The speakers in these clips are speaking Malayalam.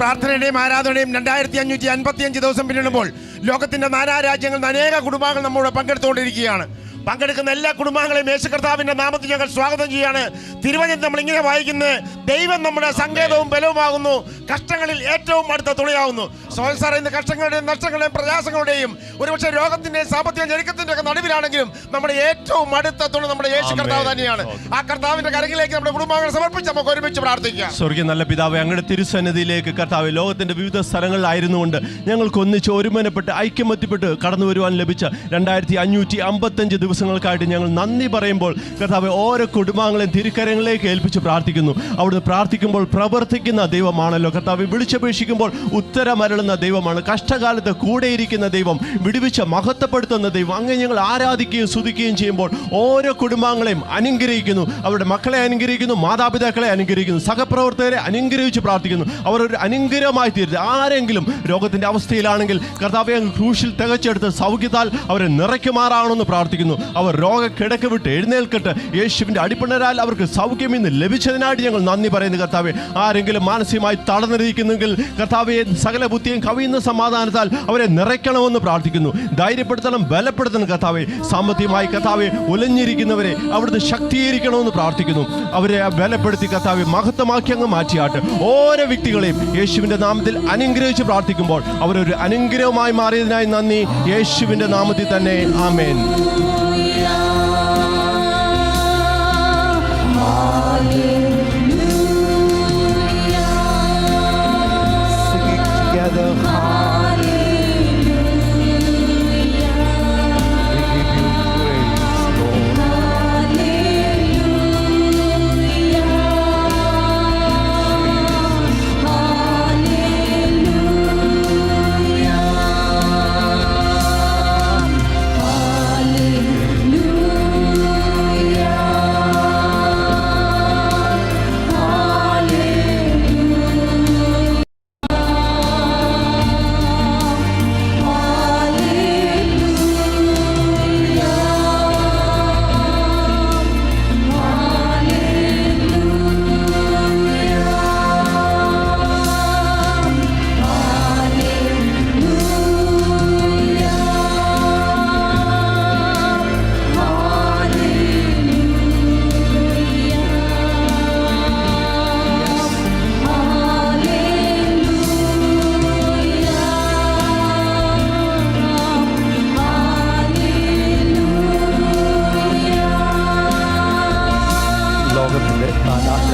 പ്രാർത്ഥനയുടെയും ആരാധനയും 2555 ദിവസം പിന്നിടുമ്പോൾ ലോകത്തിന്റെ നാനാ രാജ്യങ്ങളിൽ നിന്ന് അനേക കുടുംബാംഗങ്ങൾ നമ്മോട് പങ്കെടുത്തുകൊണ്ടിരിക്കുകയാണ്. പങ്കെടുക്കുന്ന എല്ലാ കുടുംബാംഗങ്ങളെയും യേശു കർത്താവിന്റെ നാമത്തിൽ ഞങ്ങൾ സ്വാഗതം ചെയ്യാണ്. തിരുവചനം നമ്മൾ ഇങ്ങനെ വായിക്കുന്നത്, ദൈവം നമ്മുടെ സങ്കേതവും ബലവുമാകുന്നു, കഷ്ടങ്ങളിൽ ഏറ്റവും അടുത്ത തുണയാകുന്നു. സാർ, ഇന്ന് കഷ്ടങ്ങളുടെയും നഷ്ടങ്ങളുടെയും പ്രയാസങ്ങളുടെയും ഒരുപക്ഷെ രോഗത്തിന്റെയും സാമ്പത്തിക ഞെരുക്കത്തിന്റെ ഒക്കെ നടുവിലാണെങ്കിലും നമ്മുടെ ഏറ്റവും അടുത്ത തുണ നമ്മുടെ യേശു കർത്താവ് തന്നെയാണ്. ആ കർത്താവിന്റെ കരങ്ങളിലേക്ക് നമ്മുടെ കുടുംബാംഗങ്ങളെ സമർപ്പിച്ച് നമുക്ക് ഒരുമിച്ച് പ്രാർത്ഥിക്കാം. സ്വർഗീയ നല്ല പിതാവേ, അങ്ങയുടെ തിരുസന്നിധിയിലേക്ക് കർത്താവ് ലോകത്തിന്റെ വിവിധ സ്ഥലങ്ങളിലായിരുന്നുകൊണ്ട് ഞങ്ങൾക്ക് ഒന്നിച്ച് ഒരുമനപ്പെട്ട് ഐക്യമത്യപ്പെട്ട് കടന്നു വരുവാൻ ലഭിച്ച 2555 ദിവസങ്ങൾക്കായിട്ട് ഞങ്ങൾ നന്ദി പറയുമ്പോൾ കർത്താവെ, ഓരോ കുടുംബാംഗങ്ങളെയും തിരുക്കരങ്ങളിലേക്ക് ഏൽപ്പിച്ച് പ്രാർത്ഥിക്കുന്നു. അവിടുന്ന് പ്രാർത്ഥിക്കുമ്പോൾ പ്രവർത്തിക്കുന്ന ദൈവമാണല്ലോ കർത്താവ്. വിളിച്ചപേക്ഷിക്കുമ്പോൾ ഉത്തരമരുളുന്ന ദൈവമാണ്. കഷ്ടകാലത്ത് കൂടെയിരിക്കുന്ന ദൈവം, വിടുവിച്ച് മഹത്വപ്പെടുത്തുന്ന ദൈവം. അങ്ങനെ ഞങ്ങൾ ആരാധിക്കുകയും സ്തുതിക്കുകയും ചെയ്യുമ്പോൾ ഓരോ കുടുംബാംഗങ്ങളെയും അനുഗ്രഹിക്കുന്നു. അവരുടെ മക്കളെ അനുഗ്രഹിക്കുന്നു, മാതാപിതാക്കളെ അനുഗ്രഹിക്കുന്നു, സഹപ്രവർത്തകരെ അനുഗ്രഹിച്ച് പ്രാർത്ഥിക്കുന്നു. അവർ ഒരു അനുഗ്രഹമായി തീരുന്നത്. ആരെങ്കിലും രോഗത്തിന്റെ അവസ്ഥയിലാണെങ്കിൽ കർത്താവെ, ക്രൂശിൽ തികച്ചെടുത്ത് സൗഖ്യത്താൽ അവരെ നിറയ്ക്കുമാറാണെന്ന് പ്രാർത്ഥിക്കുന്നു. അവർ രോഗക്കിടക്ക് വിട്ട് എഴുന്നേൽക്കട്ടെ. യേശുവിന്റെ അടിപ്പിണരാൽ അവർക്ക് സൗഖ്യം ഇന്ന് ലഭിച്ചതിനായിട്ട് ഞങ്ങൾ നന്ദി പറയുന്നു കർത്താവെ. ആരെങ്കിലും മാനസികമായി തളർന്നിരിക്കുന്നെങ്കിൽ കർത്താവെ, സകല ബുദ്ധിയും കവിയുന്ന സമാധാനത്താൽ അവരെ നിറയ്ക്കണമെന്ന് പ്രാർത്ഥിക്കുന്നു. ധൈര്യപ്പെടുത്തണം, ബലപ്പെടുത്തണം കർത്താവെ. സാമ്പത്തികമായി കർത്താവെ ഉലഞ്ഞിരിക്കുന്നവരെ അവിടുന്ന് ശക്തീകരിക്കണമെന്ന് പ്രാർത്ഥിക്കുന്നു. അവരെ ബലപ്പെടുത്തി കർത്താവെ മഹത്വമാക്കി അങ്ങ് മാറ്റിയാട്ട്. ഓരോ വ്യക്തികളെയും യേശുവിന്റെ നാമത്തിൽ അനുഗ്രഹിച്ച് പ്രാർത്ഥിക്കുമ്പോൾ അവരൊരു അനുഗ്രഹമായി മാറിയതിനായി നന്ദി. യേശുവിന്റെ നാമത്തിൽ തന്നെ ആമേൻ.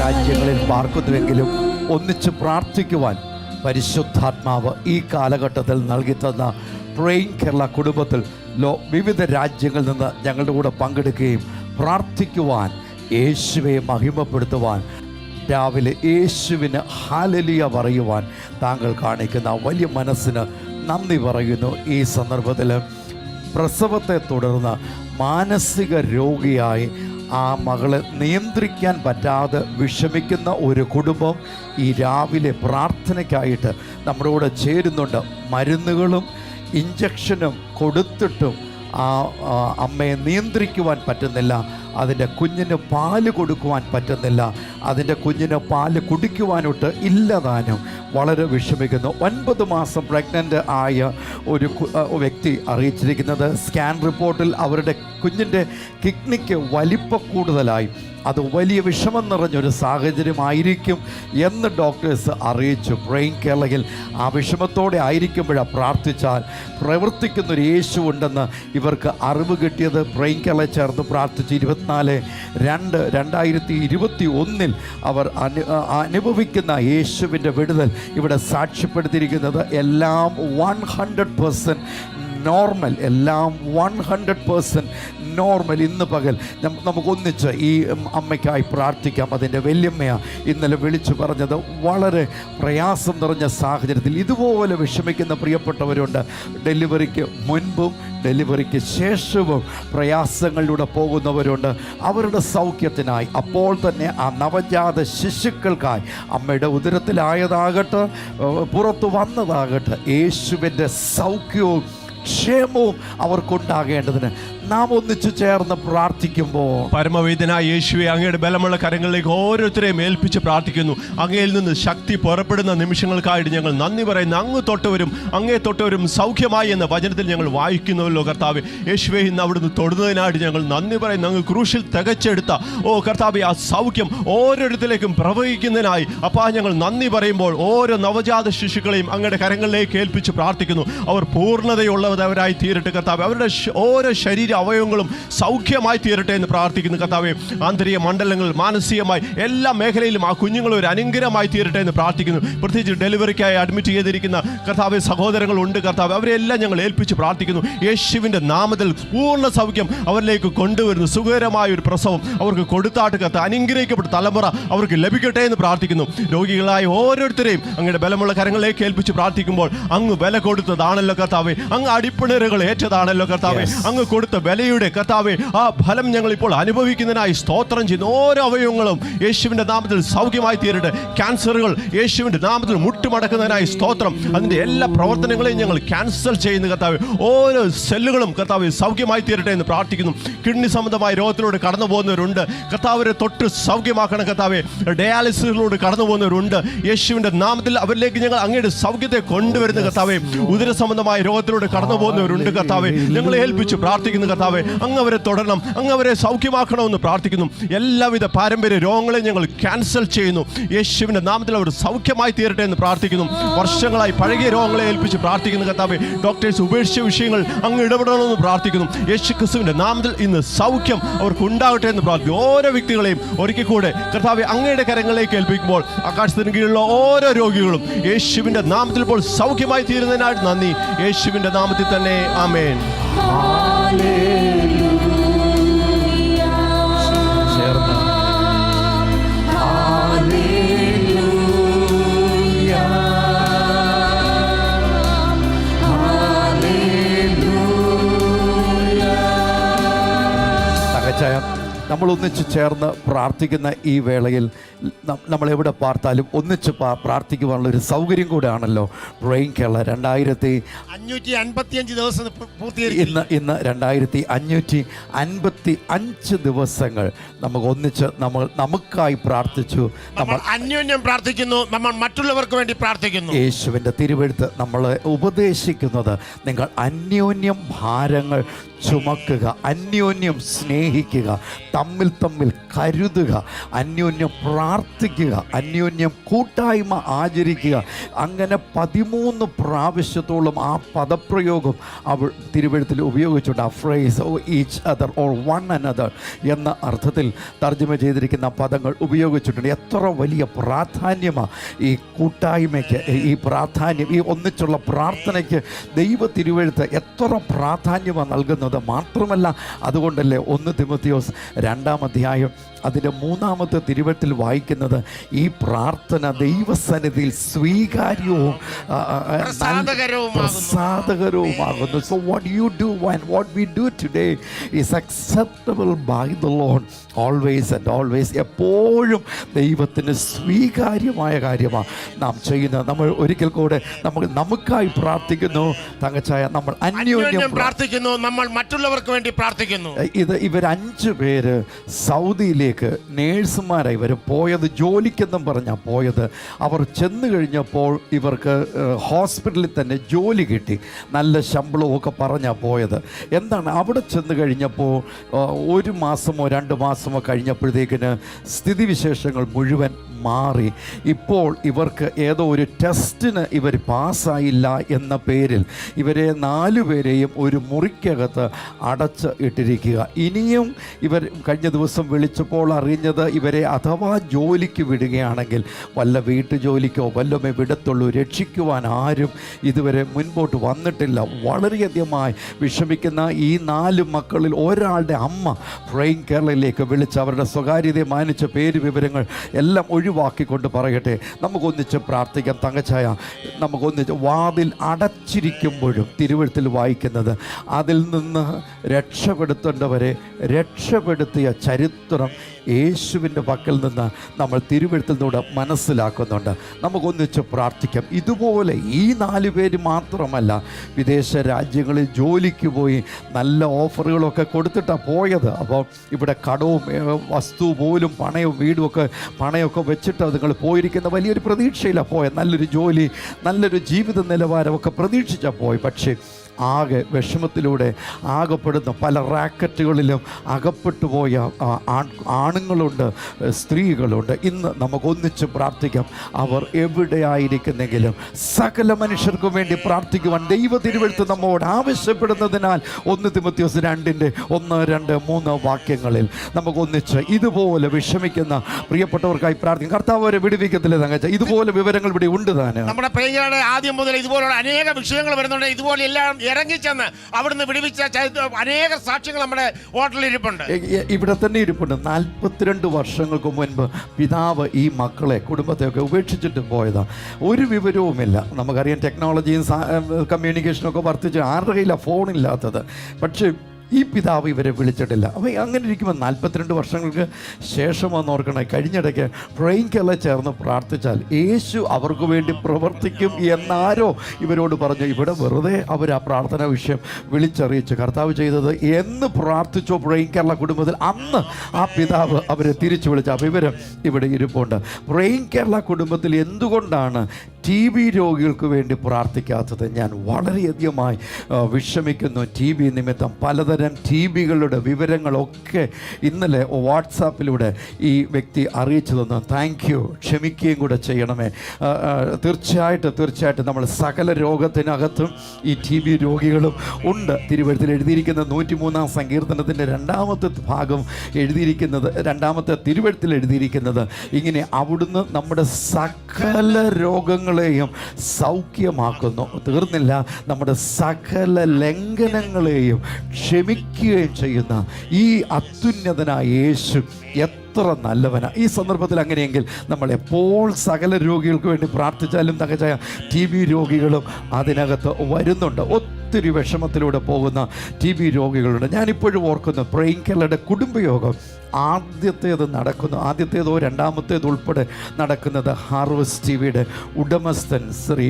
രാജ്യങ്ങളിൽ പാർക്കുന്നുവെങ്കിലും ഒന്നിച്ച് പ്രാർത്ഥിക്കുവാൻ പരിശുദ്ധാത്മാവ് ഈ കാലഘട്ടത്തിൽ നൽകി തന്ന പ്രേയിങ് കേരള കുടുംബത്തിൽ വിവിധ രാജ്യങ്ങളിൽ നിന്ന് ഞങ്ങളുടെ കൂടെ പങ്കെടുക്കുകയും പ്രാർത്ഥിക്കുവാൻ, യേശുവെ മഹിമപ്പെടുത്തുവാൻ, രാവിലെ യേശുവിന് ഹല്ലേലൂയ പറയുവാൻ താങ്കൾ കാണിക്കുന്ന വലിയ മനസ്സിന് നന്ദി പറയുന്നു. ഈ സന്ദർഭത്തിൽ പ്രസവത്തെ തുടർന്ന് മാനസിക രോഗിയായി ആ മകളെ നിയന്ത്രിക്കാൻ പറ്റാതെ വിഷമിക്കുന്ന ഒരു കുടുംബം ഈ രാവിലെ പ്രാർത്ഥനയ്ക്കായിട്ട് നമ്മുടെ കൂടെ ചേരുന്നുണ്ട്. മരുന്നുകളും ഇഞ്ചക്ഷനും കൊടുത്തിട്ടും ആ അമ്മയെ നിയന്ത്രിക്കുവാൻ പറ്റുന്നില്ല. അതിൻ്റെ കുഞ്ഞിന് പാല് കൊടുക്കുവാൻ പറ്റുന്നില്ല. അതിൻ്റെ കുഞ്ഞിന് പാല് കുടിക്കുവാനോട്ട് ഇല്ലതാനും വളരെ വിഷമിക്കുന്നു. 9 മാസം പ്രഗ്നൻ്റ് ആയ ഒരു വ്യക്തി അറിയിച്ചിരിക്കുന്നത് സ്കാൻ റിപ്പോർട്ടിൽ അവരുടെ കുഞ്ഞിൻ്റെ കിഡ്നിക്ക് വലിപ്പം കൂടുതലായി, അത് വലിയ വിഷമം നിറഞ്ഞൊരു സാഹചര്യമായിരിക്കും എന്ന് ഡോക്ടേഴ്സ് അറിയിച്ചു. പ്രേയിങ് കേരളയിൽ ആ വിഷമത്തോടെ ആയിരിക്കുമ്പോഴാണ് പ്രാർത്ഥിച്ചാൽ പ്രവർത്തിക്കുന്നൊരു യേശു ഉണ്ടെന്ന് ഇവർക്ക് അറിവ് കിട്ടിയത്. പ്രേയിങ് കേരള ചേർത്ത് പ്രാർത്ഥിച്ച് 24/2/2021 അവർ അനുഭവിക്കുന്ന യേശുവിൻ്റെ വിടുതൽ ഇവിടെ സാക്ഷ്യപ്പെടുത്തിയിരിക്കുന്നത്. എല്ലാം 100% നോർമൽ, എല്ലാം 100% നോർമൽ. ഇന്ന് പകൽ നമുക്കൊന്നിച്ച് ഈ അമ്മയ്ക്കായി പ്രാർത്ഥിക്കാം. അതിൻ്റെ വല്യമ്മയാണ് ഇന്നലെ വിളിച്ചു പറഞ്ഞത്. വളരെ പ്രയാസം നിറഞ്ഞ സാഹചര്യത്തിൽ ഇതുപോലെ വിഷമിക്കുന്ന പ്രിയപ്പെട്ടവരുണ്ട്. ഡെലിവറിക്ക് മുൻപും ഡെലിവറിക്ക് ശേഷവും പ്രയാസങ്ങളിലൂടെ പോകുന്നവരുണ്ട്. അവരുടെ സൗഖ്യത്തിനായി, അപ്പോൾ തന്നെ ആ നവജാത ശിശുക്കൾക്കായി, അമ്മയുടെ ഉദരത്തിലായതാകട്ടെ പുറത്തു വന്നതാകട്ടെ, യേശുവിൻ്റെ സൗഖ്യവും ക്ഷേമവും അവർക്കുണ്ടാകേണ്ടതിന് നാം ഒന്നിച്ചു ചേർന്ന് പ്രാർത്ഥിക്കുമ്പോൾ പരമവേദനായ യേശുവെ, അങ്ങയുടെ ബലമുള്ള കരങ്ങളിലേക്ക് ഓരോരുത്തരെയും ഏൽപ്പിച്ച് പ്രാർത്ഥിക്കുന്നു. അങ്ങയിൽ നിന്ന് ശക്തി പുറപ്പെടുന്ന നിമിഷങ്ങൾക്കായിട്ട് ഞങ്ങൾ നന്ദി പറയുന്നു. അങ്ങേ തൊട്ടവരും സൗഖ്യമായി എന്ന വചനത്തിൽ ഞങ്ങൾ വായിക്കുന്നുവല്ലോ കർത്താവെ. യേശുവെ, ഇന്ന് അവിടുന്ന് തൊടുന്നതിനായിട്ട് ഞങ്ങൾ നന്ദി പറയുന്നു. അങ്ങ് ക്രൂശിൽ തികച്ചെടുത്ത കർത്താവെ, ആ സൗഖ്യം ഓരോരുത്തരിലേക്കും പ്രവഹിക്കുന്നതിനായി അപ്പാ ഞങ്ങൾ നന്ദി പറയുമ്പോൾ ഓരോ നവജാത ശിശുക്കളെയും അങ്ങയുടെ കരങ്ങളിലേക്ക് ഏൽപ്പിച്ച് പ്രാർത്ഥിക്കുന്നു. അവർ പൂർണ്ണതയുള്ളവരായി തീരട്ടെ കർത്താവെ. അവരുടെ ഓരോ ശരീര അവയവങ്ങളും സൗഖ്യമായി തീരട്ടെ എന്ന് പ്രാർത്ഥിക്കുന്നു കർത്താവെ. ആന്തരിക മണ്ഡലങ്ങൾ, മാനസികമായി എല്ലാ മേഖലയിലും ആ കുഞ്ഞുങ്ങൾ ഒരു അനുഗ്രഹമായി തീരട്ടെ എന്ന് പ്രാർത്ഥിക്കുന്നു. പ്രത്യേകിച്ച് ഡെലിവറിക്കായി അഡ്മിറ്റ് ചെയ്തിരിക്കുന്ന കർത്താവെ സഹോദരങ്ങളുണ്ട് കർത്താവെ. അവരെല്ലാം ഞങ്ങൾ ഏൽപ്പിച്ച് പ്രാർത്ഥിക്കുന്നു. യേശുവിൻ്റെ നാമത്തിൽ പൂർണ്ണ സൗഖ്യം അവരിലേക്ക് കൊണ്ടുവരുന്നു. സുഖകരമായ ഒരു പ്രസവം അവർക്ക് കൊടുത്താട്ട് കത്ത് അനുഗ്രഹിക്കപ്പെട്ട തലമുറ അവർക്ക് ലഭിക്കട്ടെ എന്ന് പ്രാർത്ഥിക്കുന്നു. രോഗികളായ ഓരോരുത്തരെയും അങ്ങയുടെ ബലമുള്ള കരങ്ങളിലേക്ക് ഏൽപ്പിച്ച് പ്രാർത്ഥിക്കുമ്പോൾ അങ്ങ് വില കൊടുത്തതാണല്ലോ കർത്താവെ. അങ്ങ് അടിപ്പിണറുകൾ ഏറ്റതാണല്ലോ കർത്താവെ. അങ്ങ് കൊടുത്ത വിലയുടെ കർത്താവെ ആ ഫലം ഞങ്ങൾ ഇപ്പോൾ അനുഭവിക്കുന്നതിനായി സ്തോത്രം ചെയ്യുന്നു. ഓരോ അവയവങ്ങളും യേശുവിൻ്റെ നാമത്തിൽ സൗഖ്യമായി തീരട്ടെ. ക്യാൻസറുകൾ യേശുവിൻ്റെ നാമത്തിൽ മുട്ടുമടക്കുന്നതിനായി സ്തോത്രം. അതിൻ്റെ എല്ലാ പ്രവർത്തനങ്ങളെയും ഞങ്ങൾ ക്യാൻസൽ ചെയ്യുന്നു കർത്താവെ. ഓരോ സെല്ലുകളും കർത്താവെ സൗഖ്യമായി തീരട്ടെ എന്ന് പ്രാർത്ഥിക്കുന്നു. കിഡ്നി സംബന്ധമായ രോഗത്തിലൂടെ കടന്നു പോകുന്നവരുണ്ട് കർത്താവരെ തൊട്ട് സൗഖ്യമാക്കണം കർത്താവെ. ഡയാലിസിസിലൂടെ കടന്നു പോകുന്നവരുണ്ട് യേശുവിൻ്റെ നാമത്തിൽ അവരിലേക്ക് ഞങ്ങൾ അങ്ങയുടെ സൗഖ്യത്തെ കൊണ്ടുവരുന്ന കർത്താവെ. ഉദര സംബന്ധമായ രോഗത്തിലൂടെ കടന്നു പോകുന്നവരുണ്ട് കർത്താവെ. ഞങ്ങളെ ഏൽപ്പിച്ച് പ്രാർത്ഥിക്കുന്നു കർത്താവെ. അങ്ങ് അവരെ തുടരണം, അങ്ങ് അവരെ സൗഖ്യമാക്കണമെന്ന് പ്രാർത്ഥിക്കുന്നു. എല്ലാവിധ പാരമ്പര്യ രോഗങ്ങളെ ഞങ്ങൾ ക്യാൻസൽ ചെയ്യുന്നു. യേശുവിൻ്റെ നാമത്തിൽ അവർ സൗഖ്യമായി തീരട്ടെ എന്ന് പ്രാർത്ഥിക്കുന്നു. വർഷങ്ങളായി പഴകിയ രോഗങ്ങളെ ഏൽപ്പിച്ച് പ്രാർത്ഥിക്കുന്നു കർത്താവെ. ഡോക്ടേഴ്സ് ഉപേക്ഷിച്ച വിഷയങ്ങൾ അങ്ങ് ഇടപെടണമെന്ന് പ്രാർത്ഥിക്കുന്നു. യേശു ക്രിസ്തുവിൻ്റെ നാമത്തിൽ ഇന്ന് സൗഖ്യം അവർക്ക് ഉണ്ടാകട്ടെ എന്ന് പ്രാർത്ഥിക്കുന്നു. ഓരോ വ്യക്തികളെയും ഒരിക്കൽ കൂടെ കർത്താവെ അങ്ങയുടെ കരങ്ങളിലേക്ക് ഏൽപ്പിക്കുമ്പോൾ ആകാശത്തിന് കീഴിലുള്ള ഓരോ രോഗികളും യേശുവിൻ്റെ നാമത്തിൽ ഇപ്പോൾ സൗഖ്യമായി തീരുന്നതിനായിട്ട് നന്ദി. യേശുവിൻ്റെ നാമത്തിൽ തന്നെ ആമേൻ. ചേർന്ന് നമ്മൾ ഒന്നിച്ച് ചേർന്ന് പ്രാർത്ഥിക്കുന്ന ഈ വേളയിൽ നമ്മളെവിടെ പാർത്താലും ഒന്നിച്ച് പ്രാർത്ഥിക്കുവാനുള്ള ഒരു സൗകര്യം കൂടെയാണല്ലോ പ്രേയിങ് കേരള. 2555 ദിവസം ഇന്ന് 2555 ദിവസങ്ങൾ നമുക്ക് ഒന്നിച്ച് നമുക്കായി പ്രാർത്ഥിച്ചു. നമ്മൾ അന്യോന്യം പ്രാർത്ഥിക്കുന്നു. നമ്മൾ മറ്റുള്ളവർക്ക് വേണ്ടി പ്രാർത്ഥിക്കുന്നു. യേശുവിൻ്റെ തിരുവെഴുത്ത് നമ്മളെ ഉപദേശിക്കുന്നത് നിങ്ങൾ അന്യോന്യം ഭാരങ്ങൾ ചുമക്കുക, അന്യോന്യം സ്നേഹിക്കുക, തമ്മിൽ കരുതുക, അന്യോന്യം പ്രാർത്ഥിക്കുക, അന്യോന്യം കൂട്ടായ്മ ആചരിക്കുക. അങ്ങനെ 13 പ്രാവശ്യത്തോളം ആ പദപ്രയോഗം അവൾ തിരുവെഴുത്തിൽ ഉപയോഗിച്ചിട്ടുണ്ട്. ആ phrase each other or one another എന്ന അർത്ഥത്തിൽ തർജ്ജമ ചെയ്തിരിക്കുന്ന പദങ്ങൾ ഉപയോഗിച്ചിട്ടുണ്ട്. എത്ര വലിയ പ്രാധാന്യമാണ് ഈ കൂട്ടായ്മയ്ക്ക്, ഈ പ്രാധാന്യം, ഈ ഒന്നിച്ചുള്ള പ്രാർത്ഥനയ്ക്ക് ദൈവ തിരുവെഴുത്ത് എത്ര പ്രാധാന്യമാണ് നൽകുന്നത്. മാത്രമല്ല അതുകൊണ്ടല്ലേ 1 തിമോത്തിയോസ് 2-ാം അധ്യായം അതിൻ്റെ 3-ാമത്തെ തിരുവെഴുത്തിൽ വായിക്കുന്നത് ഈ പ്രാർത്ഥന ദൈവസന്നിധിയിൽ സ്വീകാര്യവും പ്രസാദകരവുമാകുന്നു. So what you do and what we do today is acceptable by the Lord always and always. എപ്പോഴും ദൈവത്തിന് സ്വീകാര്യമായ കാര്യമാണ് നാം ചെയ്യുന്നത്. നമ്മൾ ഒരിക്കൽ കൂടെ നമുക്കായി പ്രാർത്ഥിക്കുന്നു തങ്കച്ചായ. നമ്മൾ അന്യോന്യം പ്രാർത്ഥിക്കുന്നു. നമ്മൾ മറ്റുള്ളവർക്ക് വേണ്ടി പ്രാർത്ഥിക്കുന്നു. ഇവർ 5 പേര് സൗദിയിലേക്ക് നേഴ്സുമാരായി ഇവർ പോയത്. ജോലിക്കെന്നും പറഞ്ഞാൽ പോയത്. അവർ ചെന്ന് കഴിഞ്ഞപ്പോൾ ഇവർക്ക് ഹോസ്പിറ്റലിൽ തന്നെ ജോലി കിട്ടി. നല്ല ശമ്പളവും ഒക്കെ പറഞ്ഞാൽ പോയത്. എന്താണ് അവിടെ ചെന്ന് കഴിഞ്ഞപ്പോൾ 1 മാസമോ 2 മാസമോ കഴിഞ്ഞപ്പോഴത്തേക്കിന് സ്ഥിതിവിശേഷങ്ങൾ മുഴുവൻ മാറി. ഇപ്പോൾ ഇവർക്ക് ഏതോ ഒരു ടെസ്റ്റിന് ഇവർ പാസ്സായില്ല എന്ന പേരിൽ ഇവരെ 4 പേരെയും ഒരു മുറിക്കകത്ത് അടച്ച് ഇട്ടിരിക്കുക. ഇനിയും ഇവർ കഴിഞ്ഞ ദിവസം വിളിച്ചപ്പോൾ അറിഞ്ഞത് ഇവരെ അഥവാ ജോലിക്ക് വിടുകയാണെങ്കിൽ വല്ല വീട്ടുജോലിക്കോ വല്ലമേ വിടത്തുള്ളൂ. രക്ഷിക്കുവാൻ ആരും ഇതുവരെ മുൻപോട്ട് വന്നിട്ടില്ല. വളരെയധികമായി വിഷമിക്കുന്ന ഈ 4 മക്കളിൽ ഒരാളുടെ അമ്മ പ്രേയിങ് കേരളയിലേക്ക് വിളിച്ച് അവരുടെ സ്വകാര്യതയെ മാനിച്ച പേര് വിവരങ്ങൾ എല്ലാം ഒഴിവാക്കിക്കൊണ്ട് പറയട്ടെ. നമുക്കൊന്നിച്ച് പ്രാർത്ഥിക്കാം തങ്കച്ചായ. നമുക്കൊന്നിച്ച് വാതിൽ അടച്ചിരിക്കുമ്പോഴും തിരുവെഴുത്തിൽ വായിക്കുന്നത് അതിൽ നിന്ന് രക്ഷപ്പെടുത്തേണ്ടവരെ രക്ഷപ്പെടുത്തിയ ചരിത്രം യേശുവിൻ്റെ പക്കൽ നിന്ന് നമ്മൾ തിരുവെഴുത്തിലൂടെ മനസ്സിലാക്കുന്നുണ്ട്. നമുക്കൊന്നിച്ച് പ്രാർത്ഥിക്കാം. ഇതുപോലെ ഈ 4 പേര് മാത്രമല്ല, വിദേശ രാജ്യങ്ങളിൽ ജോലിക്ക് പോയി നല്ല ഓഫറുകളൊക്കെ കൊടുത്തിട്ടാണ് പോയത്. അപ്പോൾ ഇവിടെ കടവും വസ്തു പോലും പണയവും വീടുമൊക്കെ പണയമൊക്കെ വെച്ചിട്ട് നിങ്ങൾ പോയിരിക്കുന്ന വലിയൊരു പ്രതീക്ഷയിലാണ് പോയത്. നല്ലൊരു ജോലി, നല്ലൊരു ജീവിത നിലവാരമൊക്കെ പ്രതീക്ഷിച്ചാൽ പോയി. പക്ഷേ ആകെ വിഷമത്തിലൂടെ ആകപ്പെടുന്ന പല റാക്കറ്റുകളിലും അകപ്പെട്ടു പോയ ആണുങ്ങളുണ്ട്, സ്ത്രീകളുണ്ട്. ഇന്ന് നമുക്കൊന്നിച്ച് പ്രാർത്ഥിക്കാം. അവർ എവിടെയായിരിക്കുന്നെങ്കിലും സകല മനുഷ്യർക്കും വേണ്ടി പ്രാർത്ഥിക്കുവാൻ ദൈവ തിരുവെഴുത്ത് നമ്മോട് ആവശ്യപ്പെടുന്നതിനാൽ 1 തിമോഥെയോസ് 2:1-3 വാക്യങ്ങളിൽ നമുക്കൊന്നിച്ച് ഇതുപോലെ വിഷമിക്കുന്ന പ്രിയപ്പെട്ടവർക്കായി പ്രാർത്ഥിക്കും. കർത്താവ് അവരെ വിടുവിക്കത്തില്ല തങ്ങച്ച. ഇതുപോലെ വിവരങ്ങൾ ഇവിടെ ഉണ്ട് താനും. നമ്മുടെ പ്രിയങ്ങളുടെ ആദ്യം മുതൽ ഇതുപോലുള്ള അനേക വിഷയങ്ങൾ വരുന്നുണ്ട്. ഇതുപോലെ എല്ലാം ഇറങ്ങിച്ചെന്ന് അവിടുന്ന് വിടുവിച്ച അനേക സാക്ഷ്യങ്ങൾ നമ്മുടെ ഹോട്ടലിൽ ഇരിപ്പുണ്ട്, ഇവിടെ തന്നെ ഇരിപ്പുണ്ട്. 42 വർഷങ്ങൾക്ക് മുൻപ് പിതാവ് ഈ മക്കളെ, കുടുംബത്തെയൊക്കെ ഉപേക്ഷിച്ചിട്ട് പോയതാണ്. ഒരു വിവരവുമില്ല. നമുക്കറിയാം, ടെക്നോളജിയും കമ്മ്യൂണിക്കേഷനൊക്കെ വർദ്ധിച്ച് ആരുടെ കയ്യിലാണ് ഫോണില്ലാത്തത്. പക്ഷേ ഈ പിതാവ് ഇവരെ വിളിച്ചിട്ടില്ല. അപ്പോൾ അങ്ങനെ ഇരിക്കുമ്പോൾ 42 വർഷങ്ങൾക്ക് ശേഷമെന്ന് ഓർക്കണം, കഴിഞ്ഞിടയ്ക്ക് പ്രേംകെല്ലാം ചേർന്ന് പ്രാർത്ഥിച്ചാൽ യേശു അവർക്ക് വേണ്ടി പ്രവർത്തിക്കും എന്നാരോ ഇവരോട് പറഞ്ഞു. ഇവിടെ വെറുതെ അവർ ആ പ്രാർത്ഥനാ വിഷയം വിളിച്ചറിയിച്ചു. കർത്താവ് ചെയ്തത് എന്ന് പ്രാർത്ഥിച്ചോ പ്രേംകെല്ല കുടുംബത്തിൽ, അന്ന് ആ പിതാവ് അവരെ തിരിച്ചു വിളിച്ചു. അപ്പോൾ ഇവർ ഇവിടെ ഇരിപ്പുണ്ട്. പ്രേംകെല്ല കുടുംബത്തിൽ എന്തുകൊണ്ടാണ് TB രോഗികൾക്ക് വേണ്ടി പ്രാർത്ഥിക്കാത്തത്? ഞാൻ വളരെയധികമായി വിഷമിക്കുന്നു. TB നിമിത്തം പലതരം TBകളുടെ വിവരങ്ങളൊക്കെ ഇന്നലെ വാട്സാപ്പിലൂടെ ഈ വ്യക്തി അറിയിച്ചു തന്നു. താങ്ക് യു, ക്ഷമിക്കുകയും കൂടെ ചെയ്യണമേ. തീർച്ചയായിട്ടും നമ്മൾ സകല രോഗത്തിനകത്തും ഈ TB രോഗികളും ഉണ്ട്. തിരുവെഴുത്തിൽ എഴുതിയിരിക്കുന്ന 103-ാം സങ്കീർത്തനത്തിൻ്റെ 2ാമത്തെ ഭാഗം എഴുതിയിരിക്കുന്നത്, 2ാമത്തെ തിരുവെഴുത്തിൽ എഴുതിയിരിക്കുന്നത് ഇങ്ങനെ: അവിടുന്ന് നമ്മുടെ സകല രോഗങ്ങളെയും സൗഖ്യമാക്കുന്നു. തീർന്നില്ല, നമ്മുടെ സകല ലംഘനങ്ങളെയും ക്ഷമിക്കുകയും ചെയ്യുന്ന ഈ അത്യുന്നതനായ യേശു എത്ര നല്ലവനാണ്. ഈ സന്ദർഭത്തിൽ അങ്ങനെയെങ്കിൽ നമ്മൾ എപ്പോൾ സകല രോഗികൾക്ക് വേണ്ടി പ്രാർത്ഥിച്ചാലും തകച്ചായ TB രോഗികളും അതിനകത്ത് വരുന്നുണ്ട്. ഒത്തിരി വിഷമത്തിലൂടെ പോകുന്ന TB രോഗികളുണ്ട്. ഞാനിപ്പോഴും ഓർക്കുന്നു, പ്രേംകെല്ലയുടെ കുടുംബയോഗം ആദ്യത്തേതോ 2ാമത്തേതോ ഉൾപ്പെടെ നടക്കുന്നത് ഹാർവസ്റ്റ് TVയുടെ ഉടമസ്ഥൻ ശ്രീ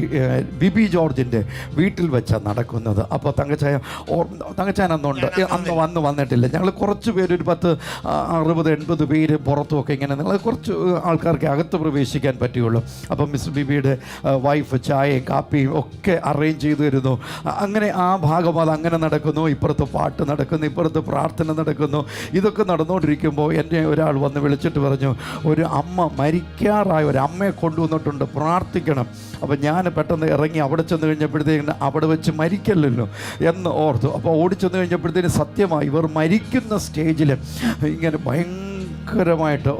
ബിബി ജോർജിൻ്റെ വീട്ടിൽ വെച്ചാണ് നടക്കുന്നത്. അപ്പോൾ തങ്കച്ചാൻ അന്ന് വന്നിട്ടില്ല. ഞങ്ങൾ കുറച്ച് പേര്, ഒരു 60-80 പേര് പുറത്തുമൊക്കെ ഇങ്ങനെ, നിങ്ങൾ കുറച്ച് ആൾക്കാർക്ക് അകത്ത് പ്രവേശിക്കാൻ പറ്റുകയുള്ളൂ. അപ്പം മിസ് ബിബിയുടെ വൈഫ് ചായയും കാപ്പിയും ഒക്കെ അറേഞ്ച് ചെയ്തു തരുന്നു. അങ്ങനെ ആ ഭാഗം അത് അങ്ങനെ നടക്കുന്നു. ഇപ്പുറത്ത് പാട്ട് നടക്കുന്നു, ഇപ്പുറത്ത് പ്രാർത്ഥന നടക്കുന്നു. ഇതൊക്കെ നടന്നുകൊണ്ടിരിക്കുമ്പോൾ എന്നെ ഒരാൾ വന്ന് വിളിച്ചിട്ട് പറഞ്ഞു, ഒരു അമ്മ, മരിക്കാറായ ഒരു അമ്മയെ കൊണ്ടുവന്നിട്ടുണ്ട്, പ്രാർത്ഥിക്കണം. അപ്പോൾ ഞാൻ പെട്ടെന്ന് ഇറങ്ങി അവിടെ ചെന്ന് കഴിഞ്ഞപ്പോഴത്തേക്കും അവിടെ വെച്ച് മരിക്കല്ലോ എന്ന് ഓർത്തു. അപ്പോൾ ഓടിച്ചെന്ന് കഴിഞ്ഞപ്പോഴത്തേക്കും സത്യമായി ഇവർ മരിക്കുന്ന സ്റ്റേജിൽ ഇങ്ങനെ ഭയങ്കരമായിട്ട്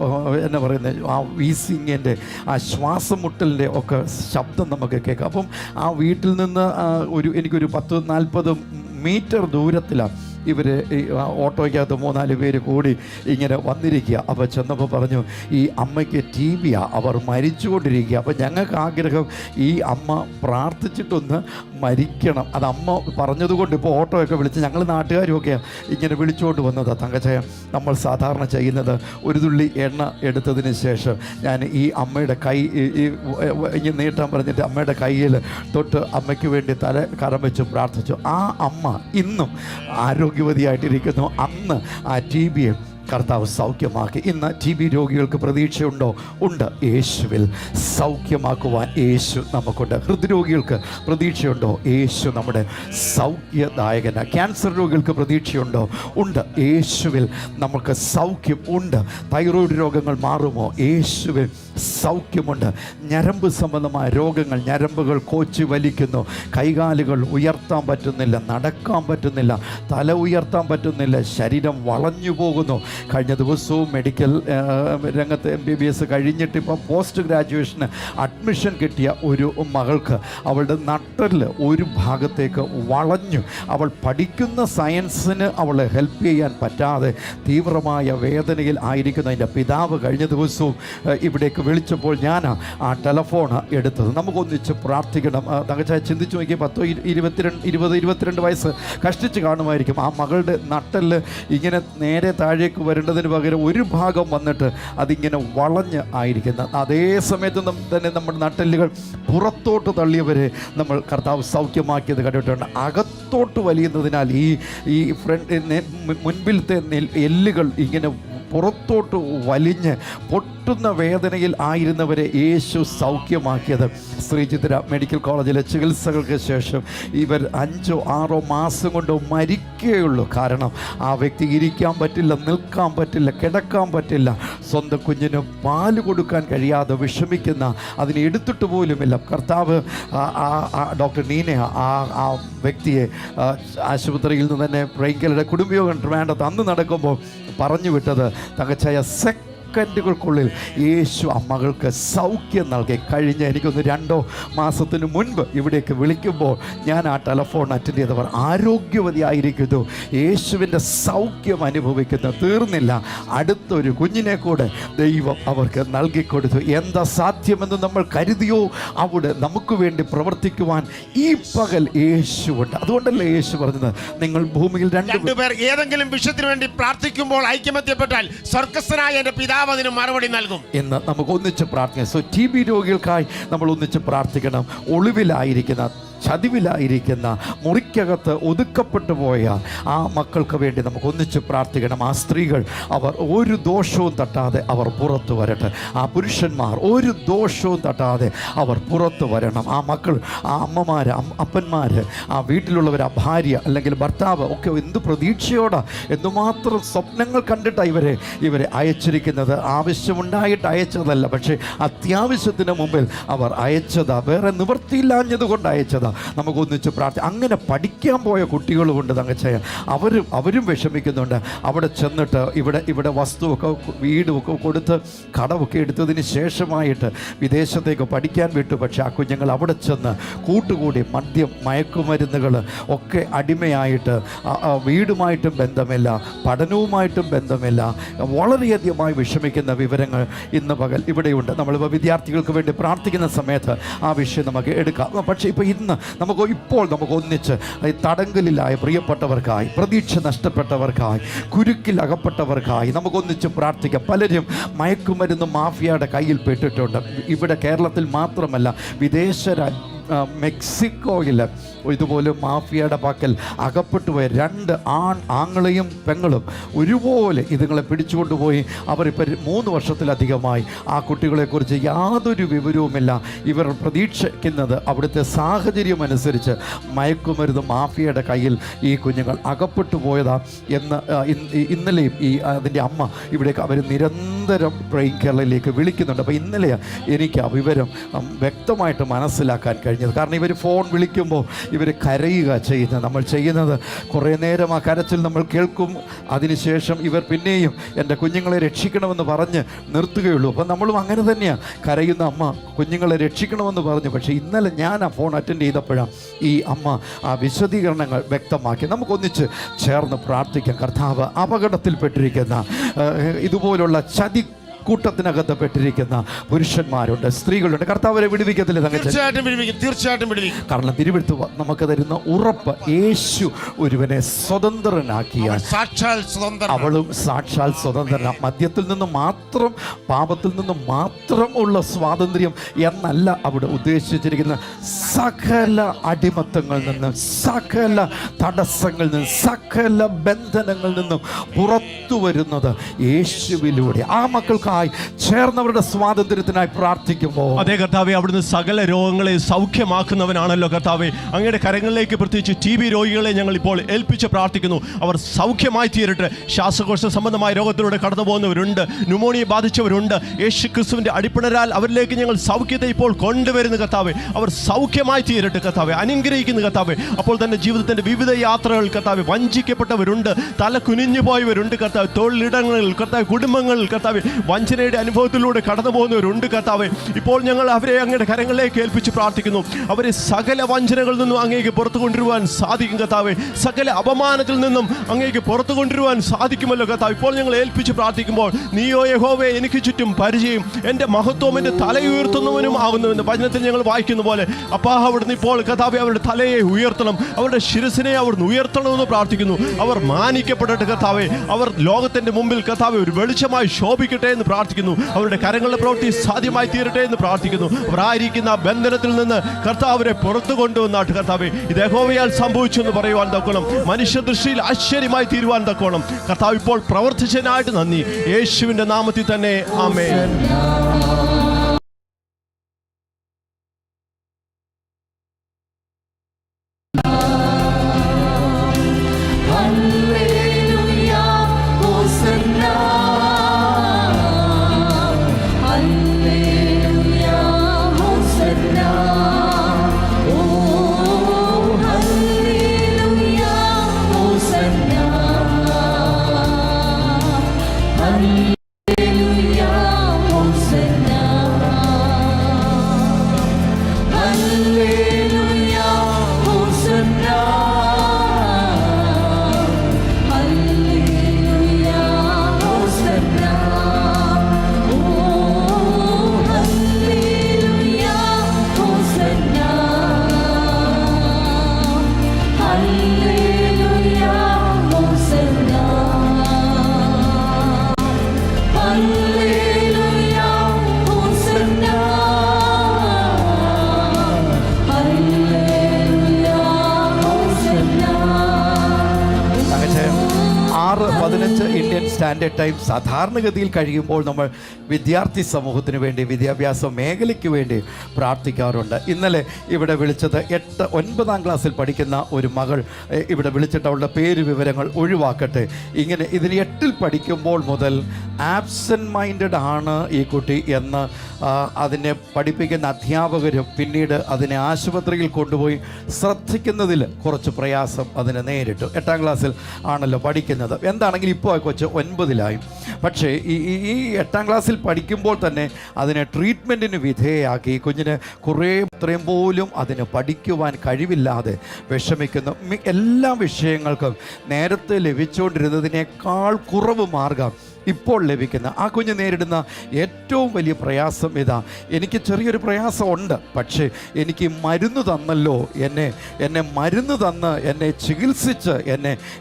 എന്നാ പറയുന്നത്, ആ വീസിങ്ങിൻ്റെ, ആ ശ്വാസം മുട്ടലിൻ്റെ ഒക്കെ ശബ്ദം നമുക്ക് കേൾക്കാം. അപ്പം ആ വീട്ടിൽ നിന്ന് എനിക്കൊരു 10-40 മീറ്റർ ദൂരത്തിലാണ് ഇവർ ഓട്ടോയ്ക്കകത്ത് 3-4 പേര് കൂടി ഇങ്ങനെ വന്നിരിക്കുക. അപ്പോൾ ചെന്നപ്പോൾ പറഞ്ഞു, ഈ അമ്മയ്ക്ക് TBയാണ്, അവർ മരിച്ചുകൊണ്ടിരിക്കുക. അപ്പോൾ ഞങ്ങൾക്ക് ആഗ്രഹം ഈ അമ്മ പ്രാർത്ഥിച്ചിട്ടൊന്ന് മരിക്കണം. അത് അമ്മ പറഞ്ഞതുകൊണ്ട് ഇപ്പോൾ ഓട്ടോയൊക്കെ വിളിച്ച് ഞങ്ങൾ നാട്ടുകാരുമൊക്കെയാണ് ഇങ്ങനെ വിളിച്ചുകൊണ്ട് വന്നതാണ്. തങ്കച്ചായ, നമ്മൾ സാധാരണ ചെയ്യുന്നത് ഒരു തുള്ളി എണ്ണ എടുത്തതിന് ശേഷം ഞാൻ ഈ അമ്മയുടെ കൈ ഇങ്ങനെ നീട്ടാൻ പറഞ്ഞിട്ട് അമ്മയുടെ കയ്യിൽ തൊട്ട് അമ്മയ്ക്ക് വേണ്ടി തല കരം വെച്ച് പ്രാർത്ഥിച്ചു. ആ അമ്മ ഇന്നും ആരോഗ്യവതിയായിട്ടിരിക്കുന്നു. അന്ന് ആ TBയെ കർത്താവ് സൗഖ്യമാക്കി. ഇന്ന് TB രോഗികൾക്ക് പ്രതീക്ഷയുണ്ടോ? ഉണ്ട്. യേശുവിൽ സൗഖ്യമാക്കുവാൻ യേശു നമുക്കുണ്ട്. ഹൃദ്രോഗികൾക്ക് പ്രതീക്ഷയുണ്ടോ? യേശു നമ്മുടെ സൗഖ്യദായകനാണ്. ക്യാൻസർ രോഗികൾക്ക് പ്രതീക്ഷയുണ്ടോ? ഉണ്ട്. യേശുവിൽ നമുക്ക് സൗഖ്യം ഉണ്ട്. തൈറോയ്ഡ് രോഗങ്ങൾ മാറുമോ? യേശുവിൽ സൗഖ്യമുണ്ട്. ഞരമ്പ് സംബന്ധമായ രോഗങ്ങൾ, ഞരമ്പുകൾ കോച്ചി വലിക്കുന്നു, കൈകാലുകൾ ഉയർത്താൻ പറ്റുന്നില്ല, നടക്കാൻ പറ്റുന്നില്ല, തല ഉയർത്താൻ പറ്റുന്നില്ല, ശരീരം വളഞ്ഞു പോകുന്നു. കഴിഞ്ഞ ദിവസവും മെഡിക്കൽ രംഗത്ത് MBBS കഴിഞ്ഞിട്ട് ഇപ്പോൾ പോസ്റ്റ് ഗ്രാജുവേഷന് അഡ്മിഷൻ കിട്ടിയ ഒരു മകൾക്ക് അവളുടെ നട്ടലിൽ ഒരു ഭാഗത്തേക്ക് വളഞ്ഞു. അവൾ പഠിക്കുന്ന സയൻസിന് അവളെ ഹെൽപ്പ് ചെയ്യാൻ പറ്റാതെ തീവ്രമായ വേദനയിൽ ആയിരിക്കുന്നതിൻ്റെ പിതാവ് കഴിഞ്ഞ ദിവസവും ഇവിടേക്ക് വിളിച്ചപ്പോൾ ഞാൻ ആ ടെലഫോൺ എടുത്തത്. നമുക്കൊന്നിച്ച് പ്രാർത്ഥിക്കണം. തങ്കച്ചായ ചിന്തിച്ചു നോക്കി, 20-22 വയസ്സ് കഷ്ടിച്ച് കാണുമായിരിക്കും. ആ മകളുടെ നട്ടല് ഇങ്ങനെ നേരെ താഴേക്ക് ഭാഗത്തേക്ക് വരേണ്ടതിന് പകരം ഒരു ഭാഗം വന്നിട്ട് അതിങ്ങനെ വളഞ്ഞ് ആയിരിക്കുന്ന അതേ സമയത്ത് തന്നെ നമ്മുടെ നട്ടെല്ലുകൾ പുറത്തോട്ട് തള്ളിയവരെ നമ്മൾ കർത്താവ് സൗഖ്യമാക്കിയത് കണ്ടിട്ടുണ്ട്. അകത്തോട്ട് വലിയുന്നതിനാൽ ഈ മുൻപിലത്തെ എല്ലുകൾ ഇങ്ങനെ പുറത്തോട്ട് വലിഞ്ഞ് പൊട്ടുന്ന വേദനയിൽ ആയിരുന്നവരെ യേശു സൗഖ്യമാക്കിയത്. ശ്രീചിത്ര മെഡിക്കൽ കോളേജിലെ ചികിത്സകൾക്ക് ശേഷം ഇവർ 5-6 മാസം കൊണ്ട് മരിക്കുകയുള്ളൂ. കാരണം ആ വ്യക്തി ഇരിക്കാൻ പറ്റില്ല, നിൽക്കാൻ പറ്റില്ല, കിടക്കാൻ പറ്റില്ല, സ്വന്തം കുഞ്ഞിന് പാല് കൊടുക്കാൻ കഴിയാതെ വിഷമിക്കുന്ന, അതിനെ എടുത്തിട്ട് പോലുമില്ല. കർത്താവ് ഡോക്ടർ നീന ആ വ്യക്തിയെ ആശുപത്രിയിൽ നിന്ന് തന്നെ ബ്രെയിൻകേലിയുടെ കുടുംബയോഗം ട്രിവാൻഡ്രത്ത് അന്ന് നടക്കുമ്പോൾ പറഞ്ഞു വിട്ടത് തങ്കച്ചായ സെക്കൻഡുകൾക്കുള്ളിൽ യേശു ആ മകൾക്ക് സൗഖ്യം നൽകി. കഴിഞ്ഞ എനിക്കൊന്ന് 2 മാസത്തിന് മുൻപ് ഇവിടേക്ക് വിളിക്കുമ്പോൾ ഞാൻ ആ ടെലഫോൺ അറ്റൻഡ് ചെയ്തവർ ആരോഗ്യവതിയായിരിക്കുന്നു, യേശുവിൻ്റെ സൗഖ്യം അനുഭവിക്കുന്നു. തീർന്നില്ല, അടുത്തൊരു കുഞ്ഞിനെ കൂടെ ദൈവം അവർക്ക് നൽകിക്കൊടുത്തു. എന്താ സാധ്യമെന്ന് നമ്മൾ കരുതിയോ അവിടെ നമുക്ക് വേണ്ടി പ്രവർത്തിക്കുവാൻ ഈ പകൽ യേശുവുണ്ട്. അതുകൊണ്ടല്ലേ യേശു പറഞ്ഞത്, നിങ്ങൾ ഭൂമിയിൽ രണ്ടുപേർ ഏതെങ്കിലും വിഷയത്തിന് വേണ്ടി പ്രാർത്ഥിക്കുമ്പോൾ ഐക്യമത്യപ്പെട്ടാൽ സ്വർഗ്ഗസ്ഥനായ എൻ്റെ പിതാവ് അതിന് മറുപടി നൽകും എന്ന് നമുക്ക് ഒന്നിച്ച് പ്രാർത്ഥിക്കാം. സോ TB രോഗികൾക്കായി നമ്മൾ ഒന്നിച്ച് പ്രാർത്ഥിക്കണം. ഒളിവിലായിരിക്കുന്ന, ചതിവിലായിരിക്കുന്ന, മുറിക്കകത്ത് ഒതുക്കപ്പെട്ടു പോയ ആ മക്കൾക്ക് വേണ്ടി നമുക്ക് ഒന്നിച്ച് പ്രാർത്ഥിക്കണം. ആ സ്ത്രീകൾ അവർ ഒരു ദോഷവും തട്ടാതെ അവർ പുറത്തു വരട്ടെ. ആ പുരുഷന്മാർ ഒരു ദോഷവും തട്ടാതെ അവർ പുറത്തു വരണം. ആ മക്കൾ, ആ അമ്മമാർ, അപ്പന്മാർ, ആ വീട്ടിലുള്ളവർ, ആ ഭാര്യ അല്ലെങ്കിൽ ഭർത്താവ് ഒക്കെ എന്ത് പ്രതീക്ഷയോടെ, എന്തുമാത്രം സ്വപ്നങ്ങൾ കണ്ടിട്ടാണ് ഇവരെ അയച്ചിരിക്കുന്നത്. ആവശ്യമുണ്ടായിട്ട് അയച്ചതല്ല, പക്ഷേ അത്യാവശ്യത്തിന് മുമ്പിൽ അവർ അയച്ചതാ, വേറെ നിവൃത്തിയില്ലാഞ്ഞത് കൊണ്ട് അയച്ചതാ. നമുക്കൊന്നിച്ച് പ്രാർത്ഥിക്കാം. അങ്ങനെ പഠിക്കാൻ പോയ കുട്ടികളുമുണ്ട് തങ്കച്ചായ, അവരും വിഷമിക്കുന്നുണ്ട്. അവിടെ ചെന്നിട്ട് ഇവിടെ വസ്തുവൊക്കെ വീടുമൊക്കെ കൊടുത്ത് കടമൊക്കെ എടുത്തതിന് ശേഷമായിട്ട് വിദേശത്തേക്ക് പഠിക്കാൻ വിട്ടു. പക്ഷേ ആ കുഞ്ഞുങ്ങൾ അവിടെ ചെന്ന് കൂട്ടുകൂടി മദ്യം, മയക്കുമരുന്നുകൾ ഒക്കെ അടിമയായിട്ട് വീടുമായിട്ടും ബന്ധമില്ല, പഠനവുമായിട്ടും ബന്ധമില്ല, വളരെയധികമായി വിഷമിക്കുന്ന വിവരങ്ങൾ ഇന്ന് പകൽ ഇവിടെയുണ്ട്. നമ്മളിപ്പോൾ വിദ്യാർത്ഥികൾക്ക് വേണ്ടി പ്രാർത്ഥിക്കുന്ന സമയത്ത് ആ വിഷയം നമുക്ക് എടുക്കാം. പക്ഷേ ഇപ്പോൾ നമുക്ക് ഒന്നിച്ച് തടങ്കലിലായ പ്രിയപ്പെട്ടവർക്കായി, പ്രതീക്ഷ നഷ്ടപ്പെട്ടവർക്കായി, കുരുക്കിൽ അകപ്പെട്ടവർക്കായി നമുക്കൊന്നിച്ച് പ്രാർത്ഥിക്കാം. പലരും മയക്കുമരുന്ന് മാഫിയയുടെ കയ്യിൽ പെട്ടിട്ടുണ്ട്. ഇവിടെ കേരളത്തിൽ മാത്രമല്ല, വിദേശ മെക്സിക്കോയിൽ ഇതുപോലെ മാഫിയയുടെ പക്കൽ അകപ്പെട്ടുപോയ 2 ആങ്ങളെയും പെങ്ങളും ഒരുപോലെ ഇതുങ്ങളെ പിടിച്ചുകൊണ്ടുപോയി. അവരിപ്പോൾ 3 വർഷത്തിലധികമായി ആ കുട്ടികളെക്കുറിച്ച് യാതൊരു വിവരവുമില്ല. ഇവർ പ്രതീക്ഷിക്കുന്നത് അവിടുത്തെ സാഹചര്യം അനുസരിച്ച് മയക്കുമരുന്ന് മാഫിയയുടെ കയ്യിൽ ഈ കുഞ്ഞുങ്ങൾ അകപ്പെട്ടു പോയതാ എന്ന് ഇന്നലെയും അതിൻ്റെ അമ്മ ഇവിടേക്ക് അവർ നിരന്തരം ബ്രെയിൻ കേരളയിലേക്ക് വിളിക്കുന്നുണ്ട്. അപ്പോൾ ഇന്നലെ എനിക്ക് ആ വിവരം വ്യക്തമായിട്ട് മനസ്സിലാക്കാൻ കഴിഞ്ഞത്. കാരണം ഇവർ ഫോൺ വിളിക്കുമ്പോൾ ഇവർ കരയുക ചെയ്യുന്നത്. നമ്മൾ ചെയ്യുന്നത് കുറേ നേരം ആ കരച്ചിൽ നമ്മൾ കേൾക്കും. അതിനുശേഷം ഇവർ പിന്നെയും എൻ്റെ കുഞ്ഞുങ്ങളെ രക്ഷിക്കണമെന്ന് പറഞ്ഞ് നിർത്തുകയുള്ളൂ. അപ്പം നമ്മളും അങ്ങനെ തന്നെയാണ്, കരയുന്ന അമ്മ കുഞ്ഞുങ്ങളെ രക്ഷിക്കണമെന്ന് പറഞ്ഞു. പക്ഷേ ഇന്നലെ ഞാൻ ആ ഫോൺ അറ്റൻഡ് ചെയ്തപ്പോഴാണ് ഈ അമ്മ ആ വിശദീകരണങ്ങൾ വ്യക്തമാക്കി. നമുക്കൊന്നിച്ച് ചേർന്ന് പ്രാർത്ഥിക്കാം. കർത്താവ്, അപകടത്തിൽപ്പെട്ടിരിക്കുന്ന ഇതുപോലുള്ള കൂട്ടത്തിനകത്ത് പെട്ടിരിക്കുന്ന പുരുഷന്മാരുണ്ട്, സ്ത്രീകളുണ്ട്. കർത്താവരെ വിടുവിക്കത്തില്ല. തീർച്ചയായിട്ടും വിടുവിക്കും. കാരണം തിരുവെഴുത്ത് നമുക്ക് തരുന്ന ഉറപ്പ്, യേശു ഒരുവനെ സ്വതന്ത്രനാക്കിയ അവളും സാക്ഷാൽ സ്വതന്ത്രന. മദ്യത്തിൽ നിന്ന് മാത്രം, പാപത്തിൽ നിന്ന് മാത്രം ഉള്ള സ്വാതന്ത്ര്യം എന്നല്ല അവിടെ ഉദ്ദേശിച്ചിരിക്കുന്ന. സകല അടിമത്തങ്ങളിൽ നിന്നും, സകല തടസ്സങ്ങളിൽ നിന്നും, സകല ബന്ധനങ്ങളിൽ നിന്നും പുറത്തു വരുന്നത് യേശുവിലൂടെ. ആ മക്കൾക്ക് ചേർന്നവരുടെ സ്വാതന്ത്ര്യത്തിനായി പ്രാർത്ഥിക്കുമ്പോൾ, അതേ കർത്താവേ, അവിടുന്ന് സകല രോഗങ്ങളെ സൗഖ്യമാക്കുന്നവനാണല്ലോ കർത്താവേ. അങ്ങയുടെ കരങ്ങളിലേക്ക് പ്രത്യേകിച്ച് TB രോഗികളെ ഞങ്ങൾ ഇപ്പോൾ ഏൽപ്പിച്ച് പ്രാർത്ഥിക്കുന്നു. അവർ സൗഖ്യമായി തീരട്ടെ. ശ്വാസകോശ സംബന്ധമായ രോഗത്തിലൂടെ കടന്നു പോകുന്നവരുണ്ട്, ന്യൂമോണിയ ബാധിച്ചവരുണ്ട്. യേശു ക്രിസ്തുവിന്റെ അടിപ്പിണരാൽ അവരിലേക്ക് ഞങ്ങൾ സൗഖ്യത്തെ ഇപ്പോൾ കൊണ്ടുവരുന്നു കർത്താവേ. അവർ സൗഖ്യമായി തീരട്ടെ കർത്താവേ. അനുഗ്രഹിക്കുന്നു കർത്താവേ. അപ്പോൾ തന്നെ ജീവിതത്തിന്റെ വിവിധ യാത്രകൾ കർത്താവേ, വഞ്ചിക്കപ്പെട്ടവരുണ്ട്, തല കുനിഞ്ഞു പോയവരുണ്ട് കർത്താവ്. തൊഴിലിടങ്ങളിൽ കർത്താവ്, കുടുംബങ്ങളിൽ കർത്താവ് വഞ്ചനയുടെ അനുഭവത്തിലൂടെ കടന്നു പോകുന്നവരുണ്ട് കർത്താവേ. ഇപ്പോൾ ഞങ്ങൾ അവരെ അങ്ങയുടെ കരങ്ങളിലേക്ക് ഏൽപ്പിച്ച് പ്രാർത്ഥിക്കുന്നു. അവരെ സകല വഞ്ചനകളിൽ നിന്നും അങ്ങേക്ക് പുറത്തു കൊണ്ടുവരുവാൻ സാധിക്കും കർത്താവേ. സകല അപമാനത്തിൽ നിന്നും അങ്ങേക്ക് പുറത്തു കൊണ്ടുവരുവാൻ സാധിക്കുമല്ലോ കർത്താവ്. ഇപ്പോൾ ഞങ്ങൾ ഏൽപ്പിച്ച് പ്രാർത്ഥിക്കുമ്പോൾ, നീയോ യഹോവേ എനിക്ക് ചുറ്റും പരിചയം, എൻ്റെ മഹത്വം എൻ്റെ തലയുയർത്തുന്നവനും ആകുന്നുവെന്ന് വചനത്തിൽ ഞങ്ങൾ വായിക്കുന്ന പോലെ, അപ്പാ അവിടുന്ന് ഇപ്പോൾ കർത്താവേ അവരുടെ തലയെ ഉയർത്തണം, അവരുടെ ശിരസിനെ അവിടുന്ന് ഉയർത്തണമെന്ന് പ്രാർത്ഥിക്കുന്നു. അവർ മാനിക്കപ്പെടട്ടെ കർത്താവേ. അവർ ലോകത്തിന്റെ മുമ്പിൽ കർത്താവ് ഒരു വെളിച്ചമായി ശോഭിക്കട്ടെ എന്ന് പ്രാർത്ഥിക്കുന്നു. അവരുടെ കരങ്ങളുടെ പ്രവൃത്തി സാധ്യമായി തീരട്ടെ എന്ന് പ്രാർത്ഥിക്കുന്നു. അവർ ആയിരിക്കുന്ന ബന്ധനത്തിൽ നിന്ന് കർത്താവരെ പുറത്തു കൊണ്ടുവന്നാട്ട് കർത്താവെ ഇത് യഹോവയാൽ സംഭവിച്ചു എന്ന് പറയുവാൻ തക്കോണം, മനുഷ്യ ദൃഷ്ടിയിൽ ആശ്ചര്യമായി തീരുവാൻ തക്കോണം കർത്താവ് ഇപ്പോൾ പ്രവർത്തിച്ചതിനായിട്ട് നന്ദി. യേശുവിന്റെ നാമത്തിൽ തന്നെ ആമേൻ. ഇന്ത്യൻ സ്റ്റാൻഡേർഡ് ടൈം സാധാരണഗതിയിൽ കഴിയുമ്പോൾ നമ്മൾ വിദ്യാർത്ഥി സമൂഹത്തിന് വേണ്ടി, വിദ്യാഭ്യാസ മേഖലയ്ക്ക് വേണ്ടി പ്രാർത്ഥിക്കാറുണ്ട്. ഇന്നലെ ഇവിടെ വിളിച്ചത് 9-ാം ക്ലാസ്സിൽ പഠിക്കുന്ന ഒരു മകൾ ഇവിടെ വിളിച്ചിട്ട് അവളുടെ പേര് വിവരങ്ങൾ ഒഴിവാക്കട്ടെ. ഇങ്ങനെ ഇതിന് 8-ൽ പഠിക്കുമ്പോൾ മുതൽ ആബ്സെൻറ്റ് മൈൻഡഡ് ആണ് ഈ കുട്ടി എന്ന് അതിനെ പഠിപ്പിക്കുന്ന അധ്യാപകരും പിന്നീട് അതിനെ ആശുപത്രിയിൽ കൊണ്ടുപോയി ശ്രദ്ധിക്കുന്നതിൽ കുറച്ച് പ്രയാസം അതിനെ നേരിട്ടു. 8-ാം ക്ലാസ്സിൽ ആണല്ലോ പഠിക്കുന്നത്. എന്താണെങ്കിലും ഇപ്പോൾ കൊച്ച് 9-ലായി. പക്ഷേ ഈ 8-ാം ക്ലാസ്സിൽ പഠിക്കുമ്പോൾ തന്നെ അതിനെ ട്രീറ്റ്മെൻറ്റിന് വിധേയയാക്കി. കുഞ്ഞിന് അത്രയും പോലും അതിന് പഠിക്കുവാൻ കഴിവില്ലാതെ വിഷമിക്കുന്നു. എല്ലാ വിഷയങ്ങൾക്കും നേരത്തെ ലഭിച്ചുകൊണ്ടിരുന്നതിനേക്കാൾ കുറവ് മാർഗം ഇപ്പോൾ ലഭിക്കുന്ന ആ കുഞ്ഞ് നേരിടുന്ന ഏറ്റവും വലിയ പ്രയാസം ഇതാ. എനിക്ക് ചെറിയൊരു പ്രയാസമുണ്ട്, പക്ഷേ എനിക്ക് മരുന്ന് തന്നല്ലോ, എന്നെ മരുന്ന് തന്ന് എന്നെ ചികിത്സിച്ച്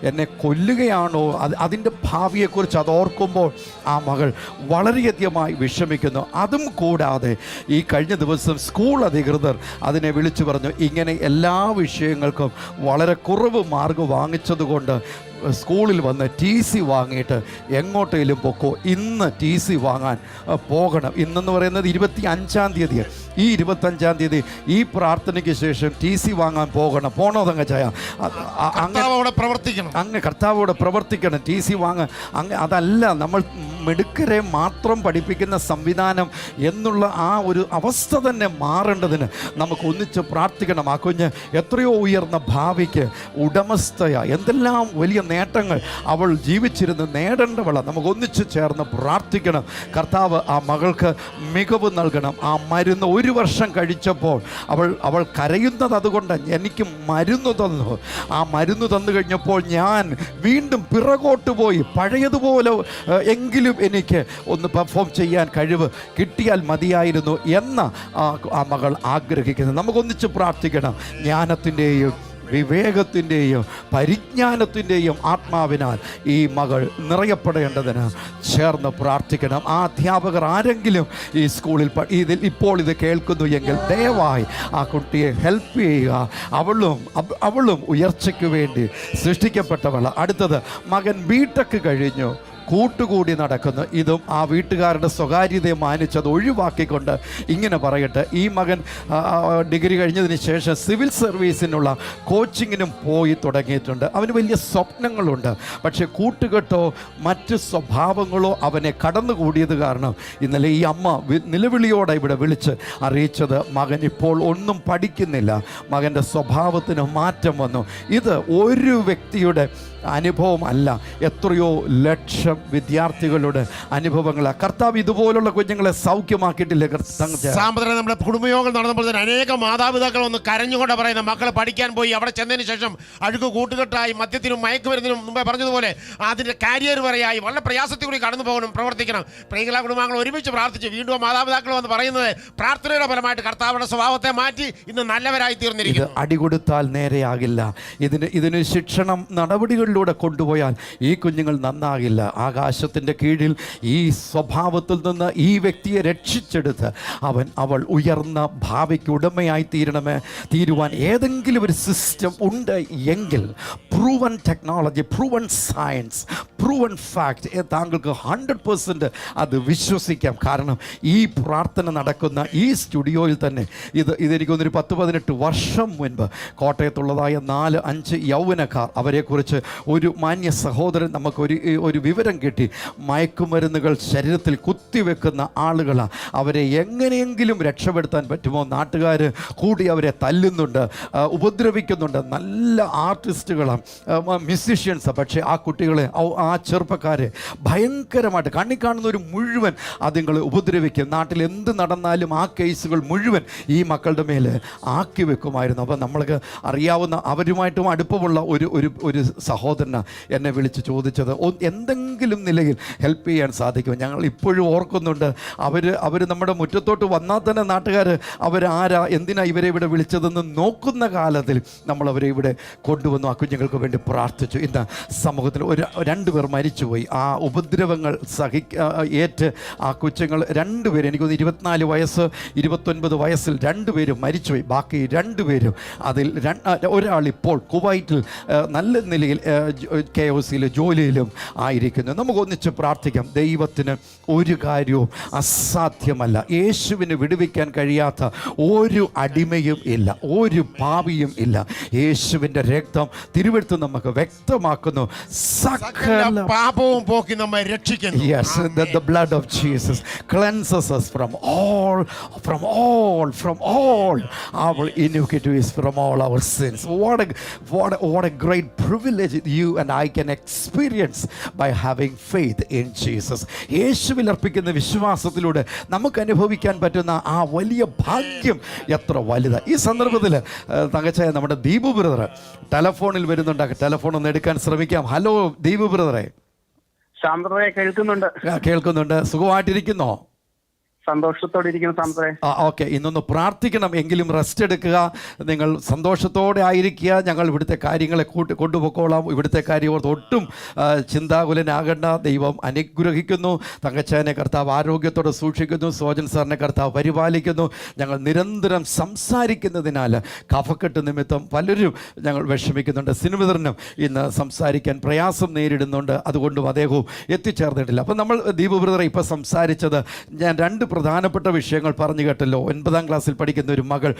എന്നെ കൊല്ലുകയാണോ, അതിൻ്റെ ഭാവിയെക്കുറിച്ച് അതോർക്കുമ്പോൾ ആ മകൾ വളരെയധികമായി വിഷമിക്കുന്നു. അതും കൂടാതെ ഈ കഴിഞ്ഞ ദിവസം സ്കൂൾ അധികൃതർ അതിനെ വിളിച്ചു പറഞ്ഞു, ഇങ്ങനെ എല്ലാ വിഷയങ്ങൾക്കും വളരെ കുറവ് മാർക്ക് വാങ്ങിച്ചതുകൊണ്ട് സ്കൂളിൽ വന്ന് TC വാങ്ങിയിട്ട് എങ്ങോട്ടേലും പൊക്കോ. ഇന്ന് TC വാങ്ങാൻ പോകണം. ഇന്നെന്ന് പറയുന്നത് 25-ാം തീയതിയാണ്. ഈ 25-ാം തീയതി ഈ പ്രാർത്ഥനയ്ക്ക് ശേഷം TC വാങ്ങാൻ പോകണം. പോണോ തങ്കച്ചായ? അങ്ങ് കർത്താവോട് പ്രവർത്തിക്കണം. TC വാങ്ങാൻ അതല്ല നമ്മൾ മിടുക്കരെ മാത്രം പഠിപ്പിക്കുന്ന സംവിധാനം എന്നുള്ള ആ ഒരു അവസ്ഥ തന്നെ മാറേണ്ടതിന് നമുക്ക് ഒന്നിച്ച് പ്രാർത്ഥിക്കണം. ആ കുഞ്ഞ് എത്രയോ ഉയർന്ന ഭാവിക്ക് ഉടമസ്ഥയാ, എന്തെല്ലാം വലിയ നേട്ടങ്ങൾ അവൾ ജീവിച്ചിരുന്ന് നേടേണ്ടവളാണ്. നമുക്ക് ഒന്നിച്ച് ചേർന്ന് പ്രാർത്ഥിക്കണം. കർത്താവ് ആ മകൾക്ക് മികവ് നൽകണം. ആ മരുന്ന് 1 വർഷം കഴിച്ചപ്പോൾ അവൾ കരയുന്നത് അതുകൊണ്ട് എനിക്ക് മരുന്ന് തന്നു. ആ മരുന്ന് തന്നു കഴിഞ്ഞപ്പോൾ ഞാൻ വീണ്ടും പിറകോട്ട് പോയി. പഴയതുപോലെ എങ്കിലും എനിക്ക് ഒന്ന് പെർഫോം ചെയ്യാൻ കഴിവ് കിട്ടിയാൽ മതിയായിരുന്നു എന്ന് ആ മകൾ ആഗ്രഹിക്കുന്നത്. നമുക്കൊന്നിച്ച് പ്രാർത്ഥിക്കണം. ജ്ഞാനത്തിൻ്റെയും വിവേകത്തിൻ്റെയും പരിജ്ഞാനത്തിൻ്റെയും ആത്മാവിനാൽ ഈ മകൾ നിറയപ്പെടേണ്ടതിന് ചേർന്ന് പ്രാർത്ഥിക്കണം. ആ അധ്യാപകർ ആരെങ്കിലും ഈ സ്കൂളിൽ ഇപ്പോൾ ഇത് കേൾക്കുന്നു എങ്കിൽ ദയവായി ആ കുട്ടിയെ ഹെൽപ്പ് ചെയ്യുക. അവളും ഉയർച്ചയ്ക്ക് വേണ്ടി സൃഷ്ടിക്കപ്പെട്ടവളാണ്. അടുത്തത് മകൻ BTech കഴിഞ്ഞു, കൂട്ടുകൂടി നടക്കുന്നു. ഇതും ആ വീട്ടുകാരുടെ സ്വകാര്യതയെ മാനിച്ചത് ഒഴിവാക്കിക്കൊണ്ട് ഇങ്ങനെ പറയട്ടെ, ഈ മകൻ ഡിഗ്രി കഴിഞ്ഞതിന് ശേഷം സിവിൽ സർവീസിനുള്ള കോച്ചിങ്ങിനും പോയി തുടങ്ങിയിട്ടുണ്ട്. അവന് വലിയ സ്വപ്നങ്ങളുണ്ട്. പക്ഷേ കൂട്ടുകെട്ടോ മറ്റ് സ്വഭാവങ്ങളോ അവനെ കടന്നുകൂടിയത് കാരണം ഇന്നലെ ഈ അമ്മ നിലവിളിയോടെ ഇവിടെ വിളിച്ച് അറിയിച്ചത് മകൻ ഇപ്പോൾ ഒന്നും പഠിക്കുന്നില്ല, മകൻ്റെ സ്വഭാവത്തിന് മാറ്റം വന്നു. ഇത് ഒരു വ്യക്തിയുടെ അനുഭവമല്ല, എത്രയോ ലക്ഷം വിദ്യാർത്ഥികളുടെ അനുഭവങ്ങളാണ്. കർത്താവ് ഇതുപോലുള്ള കുഞ്ഞുങ്ങളെ സൗഖ്യമാക്കിയിട്ടില്ലേ? സാമ്പത്തിക നമ്മുടെ കുടുംബയോഗം നടന്നപ്പോൾ തന്നെ അനേകം മാതാപിതാക്കൾ ഒന്ന് കരഞ്ഞുകൊണ്ട് പറയുന്ന മക്കളെ പഠിക്കാൻ പോയി അവിടെ ചെന്നതിന് ശേഷം അഴുക്ക് കൂട്ടുകെട്ടായി മദ്യത്തിനും മയക്കുമരുന്നിനും മുമ്പേ പറഞ്ഞതുപോലെ അതിൻ്റെ കാരിയർ വരെയായി വളരെ പ്രയാസത്തിൽ കൂടി കടന്നു പോകണം, പ്രവർത്തിക്കണം. പ്രിയങ്കല കുടുംബങ്ങൾ ഒരുമിച്ച് പ്രാർത്ഥിച്ച് വീണ്ടും മാതാപിതാക്കൾ വന്ന് പറയുന്നത് പ്രാർത്ഥനയുടെ ഫലമായിട്ട് കർത്താവിന്റെ സ്വഭാവത്തെ മാറ്റി ഇന്ന് നല്ലവരായി തീർന്നിരിക്കുന്നു. അടികൊടുത്താൽ നേരെയാകില്ല. ഇതിന് ശിക്ഷണം നടപടികൾ ഹോസ്പിറ്റലിലൂടെ കൊണ്ടുപോയാൽ ഈ കുഞ്ഞുങ്ങൾ നന്നാകില്ല. ആകാശത്തിൻ്റെ കീഴിൽ ഈ സ്വഭാവത്തിൽ നിന്ന് ഈ വ്യക്തിയെ രക്ഷിച്ചെടുത്ത് അവൾ ഉയർന്ന ഭാവിക്ക് ഉടമയായി തീരുവാൻ ഏതെങ്കിലും ഒരു സിസ്റ്റം ഉണ്ട് എങ്കിൽ, proven technology, proven science, proven fact, താങ്കൾക്ക് 100% അത് വിശ്വസിക്കാം. കാരണം ഈ പ്രാർത്ഥന നടക്കുന്ന ഈ സ്റ്റുഡിയോയിൽ തന്നെ ഇതെനിക്കൊന്നൊരു 10-18 വർഷം മുൻപ് കോട്ടയത്തുള്ളതായ 4-5 യൗവനക്കാർ, അവരെക്കുറിച്ച് ഒരു മാന്യ സഹോദരൻ ഒരു വിവരം കിട്ടി. മയക്കുമരുന്നുകൾ ശരീരത്തിൽ കുത്തിവെക്കുന്ന ആളുകളാണ്. അവരെ എങ്ങനെയെങ്കിലും രക്ഷപ്പെടുത്താൻ പറ്റുമോ? നാട്ടുകാർ കൂടി അവരെ തല്ലുന്നുണ്ട്, ഉപദ്രവിക്കുന്നുണ്ട്. നല്ല ആർട്ടിസ്റ്റുകളാണ്, മ്യൂസിഷ്യൻസാണ്. പക്ഷേ ആ കുട്ടികളെ, ആ ചെറുപ്പക്കാരെ ഭയങ്കരമായിട്ട് കണ്ണി കാണുന്നവർ മുഴുവൻ അതുങ്ങൾ ഉപദ്രവിക്കും. നാട്ടിൽ എന്ത് നടന്നാലും ആ കേസുകൾ മുഴുവൻ ഈ മക്കളുടെ മേൽ ആക്കി വെക്കുമായിരുന്നു. അപ്പോൾ നമ്മൾക്ക് അറിയാവുന്ന അവരുമായിട്ടും അടുപ്പമുള്ള ഒരു സഹോദരനാണ് എന്നെ വിളിച്ച് ചോദിച്ചത്, എന്തെങ്കിലും നിലയിൽ ഹെൽപ്പ് ചെയ്യാൻ സാധിക്കും. ഞങ്ങൾ ഇപ്പോഴും ഓർക്കുന്നുണ്ട്, അവർ നമ്മുടെ മുറ്റത്തോട്ട് വന്നാൽ തന്നെ നാട്ടുകാർ അവരാരാ, എന്തിനാ ഇവരെ ഇവിടെ വിളിച്ചതെന്ന് നോക്കുന്ന കാലത്തിൽ നമ്മൾ അവരെ ഇവിടെ കൊണ്ടുവന്നു. ആ കുഞ്ഞുങ്ങൾക്ക് വേണ്ടി പ്രാർത്ഥിച്ചു. ഇന്ന് സമൂഹത്തിൽ 2 പേർ മരിച്ചുപോയി. ആ ഉപദ്രവങ്ങൾ ഏറ്റ് ആ കൊച്ചുങ്ങൾ 2 പേര്, എനിക്കൊന്ന് 24 വയസ്സ് 29 വയസ്സിൽ 2 പേരും മരിച്ചുപോയി. ബാക്കി 2 പേരും അതിൽ ഒരാൾ ഇപ്പോൾ കുവൈറ്റിൽ നല്ല നിലയിൽ KOCയിൽ ജോലിയിലും ആയിരിക്കുന്നു. നമുക്കൊന്നിച്ച് പ്രാർത്ഥിക്കാം. ദൈവത്തിന് ഒരു കാര്യവും അസാധ്യമല്ല. യേശുവിന് വിടുവിക്കാൻ കഴിയാത്ത ഒരു അടിമയും ഇല്ല, ഒരു പാപിയും ഇല്ല. യേശുവിൻ്റെ രക്തം തിരുവെടുത്ത് നമുക്ക് വ്യക്തമാക്കുന്നു, സകല പാപവും പോക്കി നമ്മെ രക്ഷിക്കുന്നു. Yes, the blood of Jesus cleanses us from all our iniquities, from all our sins. What a great privilege you and I can experience by having faith in Jesus. യേശുവിൽ അർപ്പിക്കുന്ന വിശ്വാസത്തിലൂടെ നമുക്ക് അനുഭവിക്കാൻ പറ്റുന്ന ആ വലിയ ഭാഗ്യം എത്ര വലുതാണ്. ഈ സന്ദർഭത്തിൽ തങ്കച്ചായ നമ്മുടെ ദീപു ബ്രദർ ടെലഫോണിൽ വരുന്നുണ്ട്. ടെലഫോൺ ഒന്ന് എടുക്കാൻ ശ്രമിക്കാം. ഹലോ ദീപു ബ്രദറെ. കേൾക്കുന്നുണ്ട്. സുഖമായിട്ടിരിക്കുന്നോ? സന്തോഷത്തോടെ ഇരിക്കുന്ന സാമ്പേ. ഓക്കെ, ഇന്നൊന്ന് പ്രാർത്ഥിക്കണം. എങ്കിലും റെസ്റ്റ് എടുക്കുക. നിങ്ങൾ സന്തോഷത്തോടെ ആയിരിക്കുക. ഞങ്ങൾ ഇവിടുത്തെ കാര്യങ്ങളെ കൊണ്ടുപോയിക്കോളാം. ഇവിടുത്തെ കാര്യം ഒട്ടും ചിന്താകുലനാകണ്ട. ദൈവം അനുഗ്രഹിക്കുന്നു. തങ്കച്ചായനെ കർത്താവ് ആരോഗ്യത്തോടെ സൂക്ഷിക്കുന്നു. സോജൻ സാറിനെ കർത്താവ് പരിപാലിക്കുന്നു. ഞങ്ങൾ നിരന്തരം സംസാരിക്കുന്നതിനാൽ കഫക്കെട്ട് നിമിത്തം പലരും ഞങ്ങൾ വിഷമിക്കുന്നുണ്ട്. സിനിമതരനും ഇന്ന് സംസാരിക്കാൻ പ്രയാസം നേരിടുന്നുണ്ട്. അതുകൊണ്ടും അദ്ദേഹവും എത്തിച്ചേർന്നിട്ടില്ല. അപ്പം നമ്മൾ ദീപു ബ്രദറെ ഇപ്പോൾ സംസാരിച്ചത്, ഞാൻ 2 പ്രധാനപ്പെട്ട വിഷയങ്ങൾ പറഞ്ഞു കേട്ടല്ലോ. 9ാം ക്ലാസ്സിൽ പഠിക്കുന്ന ഒരു മകൾ,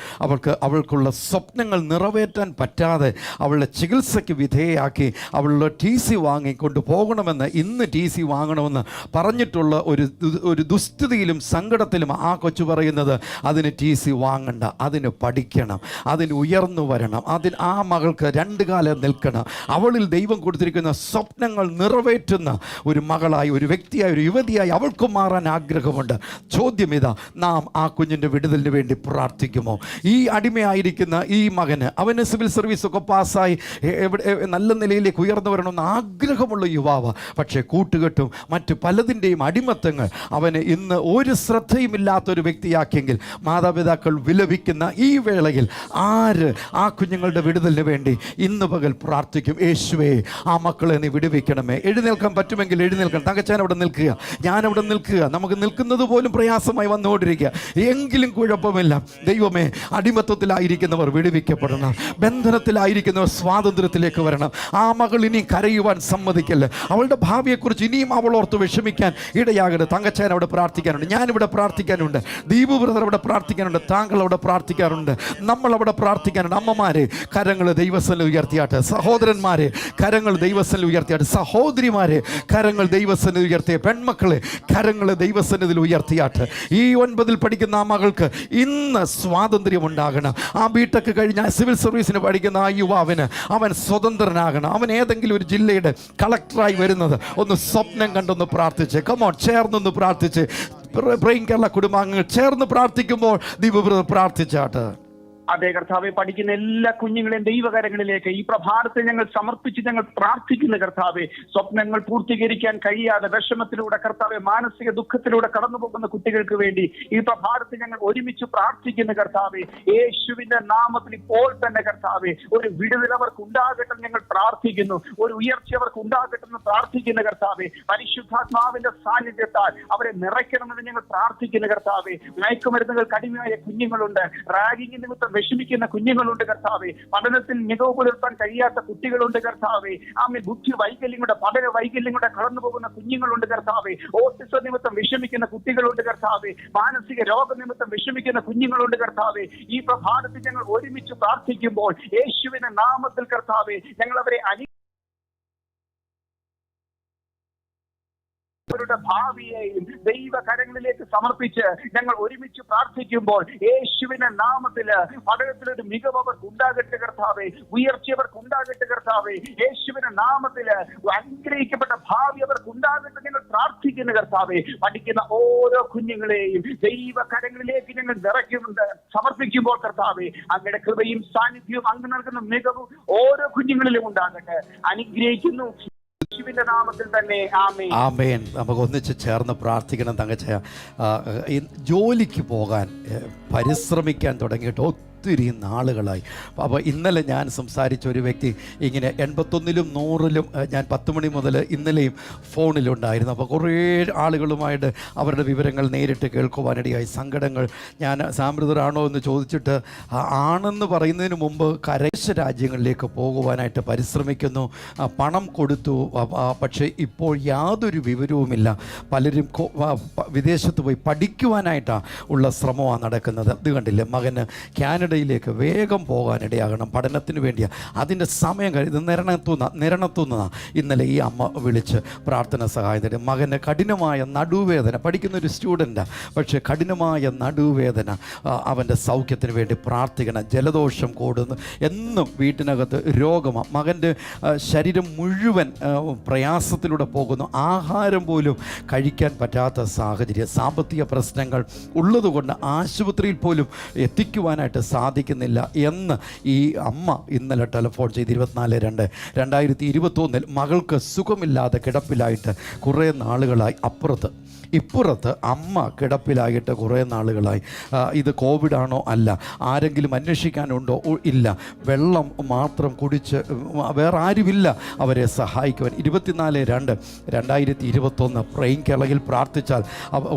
അവൾക്കുള്ള സ്വപ്നങ്ങൾ നിറവേറ്റാൻ പറ്റാതെ അവളുടെ ചികിത്സയ്ക്ക് വിധേയയാക്കി അവളുടെ TC വാങ്ങിക്കൊണ്ട് പോകണമെന്ന്, ഇന്ന് TC വാങ്ങണമെന്ന് പറഞ്ഞിട്ടുള്ള ഒരു ദുസ്ഥിതിയിലും സങ്കടത്തിലും ആ കൊച്ചു പറയുന്നത്, അതിന് TC വാങ്ങണ്ട, അതിന് പഠിക്കണം, അതിന് ഉയർന്നു വരണം, ആ മകൾക്ക് 2 കാലം നിൽക്കണം. അവളിൽ ദൈവം കൊടുത്തിരിക്കുന്ന സ്വപ്നങ്ങൾ നിറവേറ്റുന്ന ഒരു മകളായി, ഒരു വ്യക്തിയായി, ഒരു യുവതിയായി അവൾക്കും മാറാൻ ആഗ്രഹമുണ്ട്. ചോദ്യം ഇതാ, നാം ആ കുഞ്ഞിൻ്റെ വിടുതലിന് വേണ്ടി പ്രാർത്ഥിക്കുമോ? ഈ അടിമയായിരിക്കുന്ന ഈ മകന്, അവന് സിവിൽ സർവീസൊക്കെ പാസ്സായി നല്ല നിലയിലേക്ക് ഉയർന്നു വരണമെന്ന് ആഗ്രഹമുള്ള യുവാവ്, പക്ഷേ കൂട്ടുകെട്ടും മറ്റു പലതിൻ്റെയും അടിമത്തങ്ങൾ അവന് ഇന്ന് ഒരു ശ്രദ്ധയുമില്ലാത്തൊരു വ്യക്തിയാക്കിയെങ്കിൽ, മാതാപിതാക്കൾ വിലപിക്കുന്ന ഈ വേളയിൽ ആര് ആ കുഞ്ഞുങ്ങളുടെ വിടുതലിന് വേണ്ടി ഇന്ന് പകൽ പ്രാർത്ഥിക്കും? യേശുവേ, ആ മക്കളെ നീ വിടുവിക്കണമേ. എഴുന്നേൽക്കാൻ പറ്റുമെങ്കിൽ എഴുന്നേൽക്കണം. തങ്കച്ചാൻ അവിടെ നിൽക്കുക, ഞാനവിടെ നിൽക്കുക. നമുക്ക് നിൽക്കുന്നത് പോലും പ്രയാസമായി വന്നുകൊണ്ടിരിക്കുക. എങ്കിലും കുഴപ്പമില്ല. ദൈവമേ, അടിമത്തത്തിലായിരിക്കുന്നവർ വിടുവിക്കപ്പെടണം. ബന്ധനത്തിലായിരിക്കുന്നവർ സ്വാതന്ത്ര്യത്തിലേക്ക് വരണം. ആ മകൾ ഇനി കരയുവാൻ സമ്മതിക്കല്ല. അവളുടെ ഭാവിയെക്കുറിച്ച് ഇനിയും അവൾ ഓർത്ത് വിഷമിക്കാൻ ഇടയാകരുത്. തങ്കച്ചാൻ അവിടെ പ്രാർത്ഥിക്കാനുണ്ട്, ഞാനിവിടെ പ്രാർത്ഥിക്കാനുണ്ട്, ദീപു ബ്രദർ അവിടെ പ്രാർത്ഥിക്കാനുണ്ട്, താങ്കൾ അവിടെ പ്രാർത്ഥിക്കാറുണ്ട്, നമ്മൾ അവിടെ പ്രാർത്ഥിക്കാനുണ്ട്. അമ്മമാരെ, കരങ്ങൾ ദൈവസന്നിധിയിൽ ഉയർത്തിയാട്ടെ. സഹോദരന്മാരെ, കരങ്ങൾ ദൈവസന്നിധിയിൽ ഉയർത്തിയാട്ടെ. സഹോദരിമാരെ, കരങ്ങൾ ദൈവസന്നിധിയിൽ ഉയർത്തിയ. പെൺമക്കളെ, കരങ്ങൾ ദൈവസന്നിധിയിൽ ഉയർത്തിയാട്ടെ. ഈ 9ൽ പഠിക്കുന്ന ആ മകൾക്ക് ഇന്ന് സ്വാതന്ത്ര്യം ഉണ്ടാകണം. ആ B.Tech കഴിഞ്ഞ സിവിൽ സർവീസിന് പഠിക്കുന്ന ആ യുവാവിന് അവൻ സ്വതന്ത്രനാകണം. അവൻ ഏതെങ്കിലും ഒരു ജില്ലയുടെ കളക്ടറായി വരുന്നത് ഒന്ന് സ്വപ്നം കണ്ടൊന്ന് പ്രാർത്ഥിച്ച്, കമോൺ, ചേർന്നൊന്ന് പ്രാർത്ഥിച്ച്. ബ്രെയിൻ കേരള കുടുംബാംഗങ്ങൾ ചേർന്ന് പ്രാർത്ഥിക്കുമ്പോൾ ദീപു ബ്രദർ പ്രാർത്ഥിച്ചാട്ട്. അതേ കർത്താവെ, പഠിക്കുന്ന എല്ലാ കുഞ്ഞുങ്ങളെയും ദൈവകരങ്ങളിലേക്ക് ഈ പ്രഭാതത്തെ ഞങ്ങൾ സമർപ്പിച്ച് ഞങ്ങൾ പ്രാർത്ഥിക്കുന്ന കർത്താവെ, സ്വപ്നങ്ങൾ പൂർത്തീകരിക്കാൻ കഴിയാതെ വിഷമത്തിലൂടെ കർത്താവെ, മാനസിക ദുഃഖത്തിലൂടെ കടന്നു പോകുന്ന കുട്ടികൾക്ക് വേണ്ടി ഈ പ്രഭാതത്തെ ഞങ്ങൾ ഒരുമിച്ച് പ്രാർത്ഥിക്കുന്ന കർത്താവെ, യേശുവിന്റെ നാമത്തിൽ ഇപ്പോൾ തന്നെ കർത്താവെ, ഒരു വിടുതൽ അവർക്ക് ഉണ്ടാകട്ടെ ഞങ്ങൾ പ്രാർത്ഥിക്കുന്നു, ഒരു ഉയർച്ച അവർക്ക് ഉണ്ടാകട്ടെ എന്ന് പ്രാർത്ഥിക്കുന്ന കർത്താവെ, പരിശുദ്ധാത്മാവിന്റെ സാന്നിധ്യത്താൽ അവരെ നിറയ്ക്കണമെന്ന് ഞങ്ങൾ പ്രാർത്ഥിക്കുന്ന കർത്താവെ. മയക്കുമരുന്നുകൾ കടിമയായ കുഞ്ഞുങ്ങളുണ്ട്, റാഗിംഗ് നിമിത്തം വിഷമിക്കുന്ന കുഞ്ഞുങ്ങളുണ്ട് കർത്താവെ, പഠനത്തിൽ മികവ് പുലർത്താൻ കഴിയാത്ത കുട്ടികളുണ്ട് കർത്താവെ, ബുദ്ധി വൈകല്യങ്ങളുടെ പഠന വൈകല്യങ്ങളുടെ കടന്നു പോകുന്ന കുഞ്ഞുങ്ങളുണ്ട് കർത്താവെ, ഓട്ടിസം നിമിത്തം വിഷമിക്കുന്ന കുട്ടികളുണ്ട് കർത്താവെ, മാനസിക രോഗനിമിത്തം വിഷമിക്കുന്ന കുഞ്ഞുങ്ങളുണ്ട് കർത്താവെ. ഈ പ്രഭാതത്തിൽ ഞങ്ങൾ ഒരുമിച്ച് പ്രാർത്ഥിക്കുമ്പോൾ യേശുവിന്റെ നാമത്തിൽ കർത്താവെ, ഞങ്ങൾ അവരെ അവരുടെ ഭാവിയെയും ദൈവകരങ്ങളിലേക്ക് സമർപ്പിച്ച് ഞങ്ങൾ ഒരുമിച്ച് പ്രാർത്ഥിക്കുമ്പോൾ യേശുവിന്റെ നാമത്തില് പഠനത്തിലൊരു മികവ് അവർക്ക് ഉണ്ടാകട്ടെ കർത്താവെ, ഉയർച്ച അവർക്ക് ഉണ്ടാകട്ടെ കർത്താവെ, യേശുവിന്റെ നാമത്തില് അനുഗ്രഹിക്കപ്പെട്ട ഭാവി അവർക്ക് ഉണ്ടാകട്ടെ ഞങ്ങൾ പ്രാർത്ഥിക്കുന്ന കർത്താവെ. പഠിക്കുന്ന ഓരോ കുഞ്ഞുങ്ങളെയും ദൈവകരങ്ങളിലേക്ക് ഞങ്ങൾ നിറയ്ക്കുന്നുണ്ട് സമർപ്പിക്കുമ്പോൾ കർത്താവെ, അങ്ങയുടെ കൃപയും സാന്നിധ്യവും അങ്ങ് നൽകുന്ന മികവും ഓരോ കുഞ്ഞുങ്ങളിലും ഉണ്ടാകട്ടെ. അനുഗ്രഹിക്കുന്നു നാമത്തിൽ തന്നെ, ആമേൻ. നമുക്ക് ഒന്നിച്ച് ചേർന്ന് പ്രാർത്ഥിക്കണം. തങ്കച്ചയ, ജോലിക്ക് പോകാൻ പരിശ്രമിക്കാൻ തുടങ്ങിയിട്ട് ഒത്തിരി നാളുകളായി. അപ്പോൾ ഇന്നലെ ഞാൻ സംസാരിച്ച ഒരു വ്യക്തി ഇങ്ങനെ 81-ലും 100-ലും ഞാൻ 10 മണി മുതൽ ഇന്നലെയും ഫോണിലുണ്ടായിരുന്നു. അപ്പോൾ കുറേ ആളുകളുമായിട്ട് അവരുടെ വിവരങ്ങൾ നേരിട്ട് കേൾക്കുവാനിടയായി. സങ്കടങ്ങൾ. ഞാൻ സാമ്പ്രദരാണോ എന്ന് ചോദിച്ചിട്ട് ആണെന്ന് പറയുന്നതിന് മുമ്പ് കരദേശ രാജ്യങ്ങളിലേക്ക് പോകുവാനായിട്ട് പരിശ്രമിക്കുന്നു, പണം കൊടുത്തു, പക്ഷേ ഇപ്പോൾ യാതൊരു വിവരവുമില്ല. പലരും വിദേശത്ത് പോയി പഠിക്കുവാനായിട്ടാണ് ഉള്ള ശ്രമമാണ് നടക്കുന്നത്. ഇത് കണ്ടില്ലേ, മകന് കാനഡയിലേക്ക് വേഗം പോകാനിടയാകണം, പഠനത്തിന് വേണ്ടിയാണ്. അതിൻ്റെ സമയം ഇത് നിരണത്തുനിന്നാണ് ഇന്നലെ ഈ അമ്മ വിളിച്ച് പ്രാർത്ഥന സഹായം തരും. മകന് കഠിനമായ നടുവേദന, പഠിക്കുന്നൊരു സ്റ്റുഡൻറ്റാണ്, പക്ഷേ കഠിനമായ നടുവേദന, അവൻ്റെ സൗഖ്യത്തിന് വേണ്ടി പ്രാർത്ഥിക്കണം. ജലദോഷം കൂടുന്നു, എന്നും വീട്ടിനകത്ത് രോഗമാണ്. മകൻ്റെ ശരീരം മുഴുവൻ പ്രയാസത്തിലൂടെ പോകുന്നു, ആഹാരം പോലും കഴിക്കാൻ പറ്റാത്ത സാഹചര്യം, സാമ്പത്തിക പ്രശ്നങ്ങൾ ഉള്ളതുകൊണ്ട് ആശുപത്രിയിൽ പോലും എത്തിക്കുവാനായിട്ട് സാധിക്കുന്നില്ല എന്ന് ഈ അമ്മ ഇന്നലെ ടെലിഫോൺ ചെയ്ത് 24/2/2021 മകൾക്ക് സുഖമില്ലാതെ കിടപ്പിലായിട്ട് കുറേ നാളുകളായി. ഇപ്പുറത്ത് അമ്മ കിടപ്പിലായിട്ട് കുറേ നാളുകളായി. ഇത് കോവിഡാണോ അല്ല, ആരെങ്കിലും അന്വേഷിക്കാനുണ്ടോ ഇല്ല, വെള്ളം മാത്രം കുടിച്ച് വേറെ ആരുമില്ല അവരെ സഹായിക്കുവാൻ. 24/2/2021 പ്രൈൻകിളകിൽ പ്രാർത്ഥിച്ചാൽ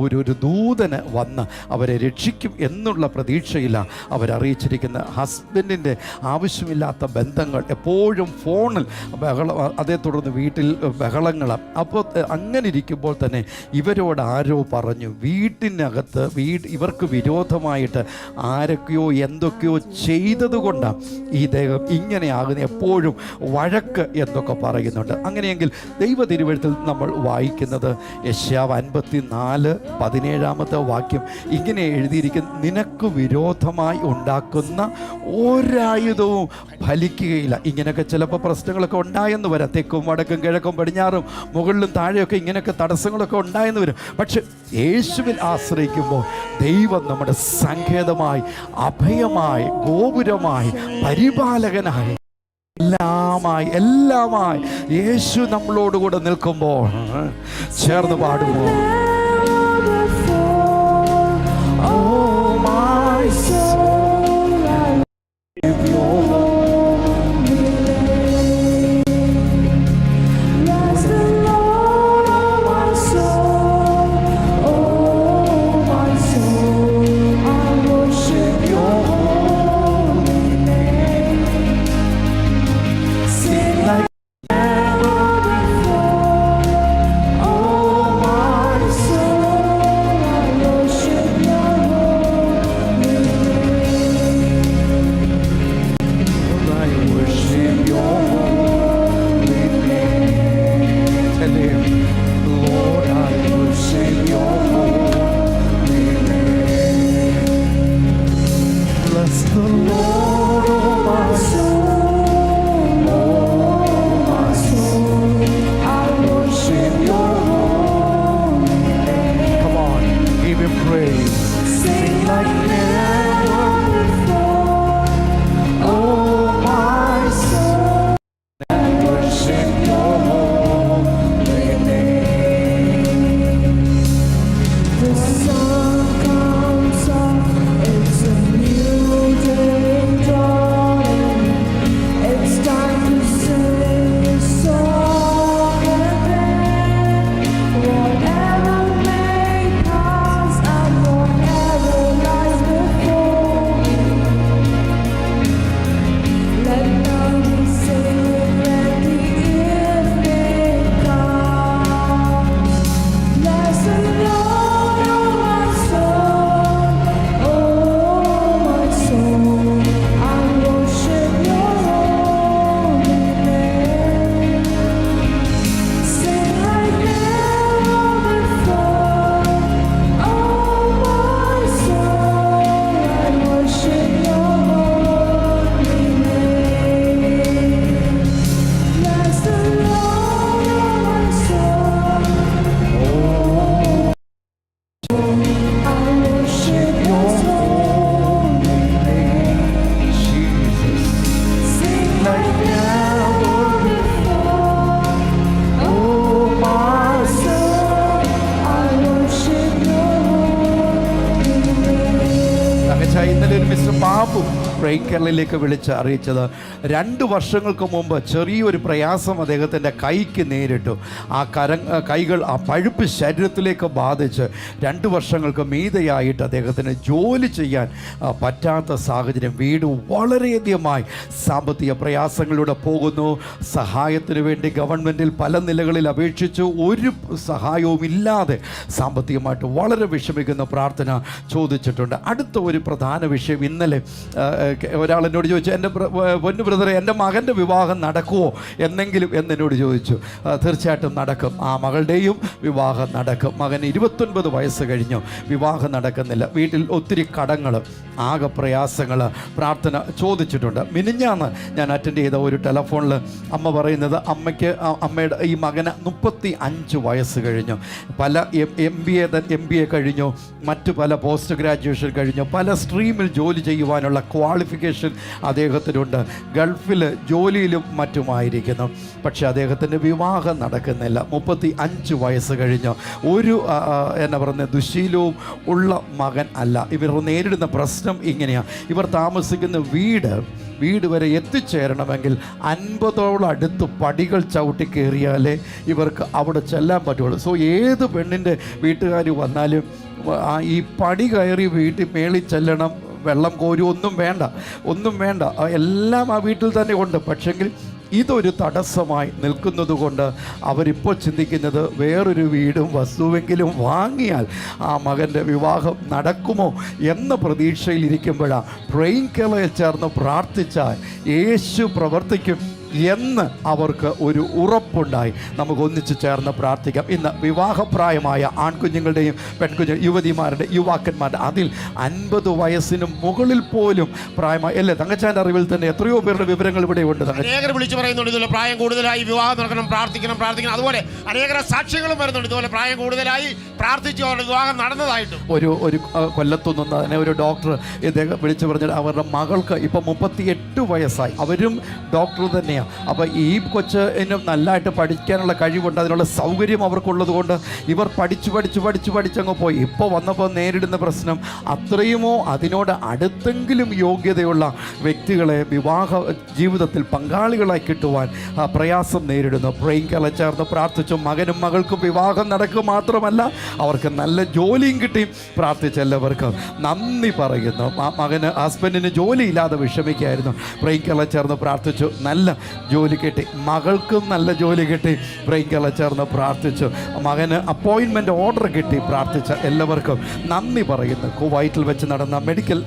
ഒരു ദൂതന് വന്ന് അവരെ രക്ഷിക്കും എന്നുള്ള പ്രതീക്ഷയിലാണ് അവരറിയിച്ചിരിക്കുന്ന. ഹസ്ബൻഡിൻ്റെ ആവശ്യമില്ലാത്ത ബന്ധങ്ങൾ, എപ്പോഴും ഫോണിൽ ബഹളം, അതേ തുടർന്ന് വീട്ടിൽ ബഹളങ്ങളാണ്. അപ്പോൾ അങ്ങനെ ഇരിക്കുമ്പോൾ തന്നെ ഇവരോട് ആരോ പറഞ്ഞു, വീട്ടിനകത്ത് ഇവർക്ക് വിരോധമായിട്ട് ആരൊക്കെയോ എന്തൊക്കെയോ ചെയ്തതുകൊണ്ടാണ് ഈ ദേഹം ഇങ്ങനെയാകുന്ന, എപ്പോഴും വഴക്ക് എന്തൊക്കെ പറയുന്നുണ്ട്. അങ്ങനെയെങ്കിൽ ദൈവ തിരുവെഴുത്തിൽ നമ്മൾ വായിക്കുന്നത് യെശയ്യാവ് 54:17 വാക്യം ഇങ്ങനെ എഴുതിയിരിക്കുന്നു: നിനക്ക് വിരോധമായി ഉണ്ടാക്കുന്ന ഒരായുധവും ഫലിക്കുകയില്ല. ഇങ്ങനെയൊക്കെ ചിലപ്പോൾ പ്രശ്നങ്ങളൊക്കെ ഉണ്ടായെന്ന് വരാം. തെക്കും വടക്കും കിഴക്കും പടിഞ്ഞാറും മുകളിലും താഴെയൊക്കെ ഇങ്ങനെയൊക്കെ തടസ്സങ്ങളൊക്കെ ഉണ്ടായെന്ന് വരും. പക്ഷെ യേശുവിൽ ആശ്രയിക്കുമ്പോൾ ദൈവം നമ്മുടെ സങ്കേതമായി, അഭയമായി, ഗോപുരമായി, പരിപാലകനായി, എല്ലാമായി യേശു നമ്മളോടുകൂടെ നിൽക്കുമ്പോൾ ചേർന്ന് പാടുമോ? സ്റ്റാഫ് പ്രൈം കേരളയിലേക്ക് വിളിച്ച് അറിയിച്ചത് 2 വർഷങ്ങൾക്ക് മുമ്പ് ചെറിയൊരു പ്രയാസം അദ്ദേഹത്തിൻ്റെ കൈക്ക് നേരിട്ടു. ആ കൈകൾ ആ പഴുപ്പ് ശരീരത്തിലേക്ക് ബാധിച്ച് 2 വർഷങ്ങൾക്ക് മീതെയായിട്ട് അദ്ദേഹത്തിന് ജോലി ചെയ്യാൻ പറ്റാത്ത സാഹചര്യം. വീട് വളരെയധികമായി സാമ്പത്തിക പ്രയാസങ്ങളിലൂടെ പോകുന്നു. സഹായത്തിന് വേണ്ടി ഗവൺമെൻറ്റിൽ പല നിലകളിൽ അപേക്ഷിച്ചു, ഒരു സഹായവും ഇല്ലാതെ സാമ്പത്തികമായിട്ട് വളരെ വിഷമിക്കുന്ന പ്രാർത്ഥന ചോദിച്ചിട്ടുണ്ട്. അടുത്ത ഒരു പ്രധാന വിഷയം, ഇന്നലെ ഒരാൾ എന്നോട് ചോദിച്ചു, എൻ്റെ പൊന്നു ബ്രദറെ, എൻ്റെ മകൻ്റെ വിവാഹം നടക്കുമോ എന്നോട് ചോദിച്ചു. തീർച്ചയായിട്ടും നടക്കും. ആ മകളുടെയും വിവാഹം നടക്കും. മകന് 29 വയസ്സ് കഴിഞ്ഞു, വിവാഹം നടക്കുന്നില്ല. വീട്ടിൽ ഒത്തിരി കടങ്ങൾ, ആകെ പ്രയാസങ്ങൾ, പ്രാർത്ഥന ചോദിച്ചിട്ടുണ്ട്. മിനിഞ്ഞാന്ന് ഞാൻ അറ്റൻഡ് ചെയ്ത ഒരു ടെലഫോണിൽ അമ്മ പറയുന്നത്, അമ്മയുടെ ഈ മകന് 35 വയസ്സ് കഴിഞ്ഞു, പല MBA കഴിഞ്ഞു, മറ്റു പല പോസ്റ്റ് ഗ്രാജുവേഷൻ കഴിഞ്ഞു, പല സ്ട്രീമിൽ ജോലി ചെയ്യുവാനുള്ള ക്വാളിഫിക്കേഷൻ അദ്ദേഹത്തിനുണ്ട്, ഗൾഫിൽ ജോലിയിലും മറ്റുമായിരിക്കുന്നു. പക്ഷേ അദ്ദേഹത്തിൻ്റെ വിവാഹം നടക്കുന്നില്ല. 35 വയസ്സ് കഴിഞ്ഞു. ഒരു എന്നാ പറയുന്നത്, ദുശീലവും ഉള്ള മകൻ അല്ല. ഇവർ നേരിടുന്ന പ്രശ്നം ഇങ്ങനെയാണ്. ഇവർ താമസിക്കുന്ന വീട് വരെ എത്തിച്ചേരണമെങ്കിൽ 50ഓളം അടുത്ത് പടികൾ ചവിട്ടി കയറിയാലേ ഇവർക്ക് അവിടെ ചെല്ലാൻ പറ്റുള്ളൂ. സോ ഏത് പെണ്ണിൻ്റെ വീട്ടുകാർ വന്നാലും ഈ പടി കയറി വീട്ടിൽ മേളിൽ ചെല്ലണം. വെള്ളം കോരി ഒന്നും വേണ്ട, എല്ലാം ആ വീട്ടിൽ തന്നെ ഉണ്ട്. പക്ഷെങ്കിൽ ഇതൊരു തടസ്സമായി നിൽക്കുന്നത് കൊണ്ട് അവരിപ്പോൾ ചിന്തിക്കുന്നത്, വേറൊരു വീടും വസ്തുവെങ്കിലും വാങ്ങിയാൽ ആ മകൻ്റെ വിവാഹം നടക്കുമോ എന്ന പ്രതീക്ഷയിലിരിക്കുമ്പോഴാണ് പ്രൈം കേരളയിൽ ചേർന്ന് പ്രാർത്ഥിച്ചാൽ യേശു പ്രവർത്തിക്കും എന്ന് അവർക്ക് ഒരു ഉറപ്പുണ്ടായി. നമുക്ക് ഒന്നിച്ച് ചേർന്ന് പ്രാർത്ഥിക്കാം. ഇന്ന് വിവാഹപ്രായമായ ആൺകുഞ്ഞുങ്ങളുടെയും യുവതിമാരുടെ യുവാക്കന്മാരുടെ അതിൽ 50 വയസ്സിന് മുകളിൽ പോലും പ്രായമായി അല്ലേ തങ്കച്ചാൻ്റെ അറിവിൽ തന്നെ എത്രയോ പേരുടെ വിവരങ്ങൾ ഇവിടെ ഉണ്ട്. അനേകർ വിളിച്ചു പറയുന്നുണ്ട് ഇതുപോലെ പ്രായം കൂടുതലായി വിവാഹം നടക്കണം, പ്രാർത്ഥിക്കണം. അതുപോലെ അനേക സാക്ഷ്യങ്ങളും വരുന്നുണ്ട്, ഇതുപോലെ പ്രായം കൂടുതലായി പ്രാർത്ഥിച്ചു അവരുടെ വിവാഹം നടന്നതായിട്ടും. ഒരു കൊല്ലത്തുനിന്ന് തന്നെ ഒരു ഡോക്ടർ ഇദ്ദേഹം വിളിച്ചു പറഞ്ഞിട്ട് അവരുടെ മകൾക്ക് ഇപ്പം 38 വയസ്സായി. അവരും ഡോക്ടർ തന്നെയാണ്. അപ്പോൾ ഈ കൊച്ചിന് നല്ലതായിട്ട് പഠിക്കാനുള്ള കഴിവുണ്ട്, അതിനുള്ള സൗകര്യം അവർക്കുള്ളത് കൊണ്ട് ഇവർ പഠിച്ചങ്ങ് പോയി. ഇപ്പോൾ വന്നപ്പോൾ നേരിടുന്ന പ്രശ്നം, അത്രയുമോ അതിനോട് അടുത്തെങ്കിലും യോഗ്യതയുള്ള വ്യക്തികളെ വിവാഹ ജീവിതത്തിൽ പങ്കാളികളായി കിട്ടുവാൻ പ്രയാസം നേരിടുന്നു. പ്രൈം കേരളയിൽ ചേർന്ന് പ്രാർത്ഥിച്ചു. മകനും മകൾക്കും വിവാഹം നടക്കുക മാത്രമല്ല, അവർക്ക് നല്ല ജോലിയും കിട്ടി. പ്രാർത്ഥിച്ച എല്ലാവർക്കും നന്ദി പറയുന്നു. മകന് ഹസ്ബൻഡിന് ജോലിയില്ലാതെ വിഷമിക്കുകയായിരുന്നു. പ്രൈം കേരളയിൽ ചേർന്ന് പ്രാർത്ഥിച്ചു, നല്ല ജോലി കിട്ടി. മകൾക്കും നല്ല ജോലി കിട്ടി. പ്രൈം കേരളയിൽ ചേർന്ന് പ്രാർത്ഥിച്ചു. മകന് അപ്പോയിൻമെൻ്റ് ഓർഡർ കിട്ടി. പ്രാർത്ഥിച്ച എല്ലാവർക്കും നന്ദി പറയുന്നു. കുവൈറ്റിൽ വെച്ച് നടന്ന മെഡിക്കൽ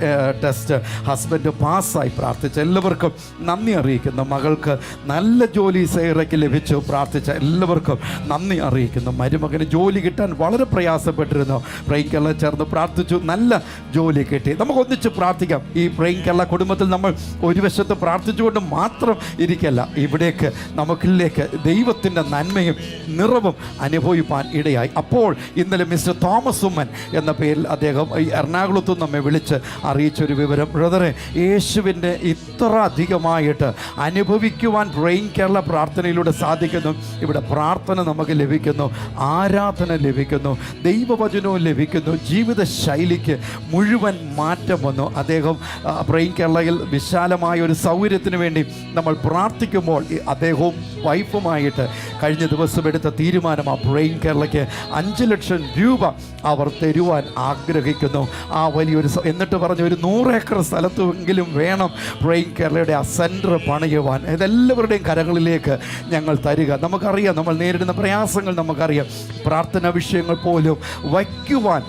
ടെസ്റ്റ് ഹസ്ബൻഡ് പാസ്സായി. പ്രാർത്ഥിച്ച എല്ലാവർക്കും നന്ദി അറിയിക്കുന്നു. മകൾക്ക് നല്ല ജോലി സൈറയ്ക്ക് ലഭിച്ചു. പ്രാർത്ഥിച്ച എല്ലാവർക്കും നന്ദി അറിയിക്കുന്നു. മരുമകന് ജോലി കിട്ടാൻ വളരെ പ്രയാസപ്പെട്ടിരുന്നു. പ്രൈം കേരളയിൽ ചേർന്ന് പ്രാർത്ഥിച്ചു, നല്ല ജോലി കിട്ടി. നമുക്ക് ഒന്നിച്ച് പ്രാർത്ഥിക്കാം. ഈ പ്രൈം കേരള കുടുംബത്തിൽ നമ്മൾ ഒരു വശത്ത് പ്രാർത്ഥിച്ചുകൊണ്ട് മാത്രം ഇരിക്കല്ല, ഇവിടേക്ക് നമുക്കിലേക്ക് ദൈവത്തിൻ്റെ നന്മയും നിറവും അനുഭവിപ്പാൻ ഇടയായി. അപ്പോൾ ഇന്നലെ മിസ്റ്റർ തോമസ് ഉമ്മൻ എന്ന പേരിൽ അദ്ദേഹം എറണാകുളത്തു നമ്മെ വിളിച്ച് അറിയിച്ചൊരു വിവരം, ബ്രദറെ, യേശുവിൻ്റെ ഇത്ര അധികമായിട്ട് അനുഭവിക്കുവാൻ പ്രൈം കേരള പ്രാർത്ഥനയിലൂടെ സാധിക്കുന്നു. ഇവിടെ പ്രാർത്ഥന നമുക്ക് ലഭിക്കുന്നു, ആരാധന ലഭിക്കുന്നു, ദൈവവചനവും ലഭിക്കുന്നു, ജീവിത ശൈലിക്ക് മുഴുവൻ മാറ്റം വന്നു. അദ്ദേഹം പ്രൈം കേരളയിൽ വിശാലമായ ഒരു സൗകര്യത്തിന് വേണ്ടി നമ്മൾ പ്രാർത്ഥിക്കുമ്പോൾ അദ്ദേഹവും വൈഫുമായിട്ട് കഴിഞ്ഞ ദിവസം എടുത്ത തീരുമാനമാണ് പ്രൈം കേരളയ്ക്ക് 5 ലക്ഷം രൂപ അവർ തരുവാൻ ആഗ്രഹിക്കുന്നു. ആ വലിയൊരു എന്നിട്ട് പറഞ്ഞ ഒരു 100 ഏക്കർ സ്ഥലത്തെങ്കിലും വേണം പ്രൈം കേരളയുടെ ആ സെൻറ്റർ പണിയുവാൻ. ഇതെല്ലാവരുടെയും കരങ്ങളിലേക്ക് ഞങ്ങൾ തരിക. നമുക്കറിയാം നമ്മൾ നേരിടുന്ന പ്രയാസങ്ങൾ, നമുക്കറിയാം പ്രാർത്ഥനാ വിഷയങ്ങൾ പോലും വയ്ക്കുവാൻ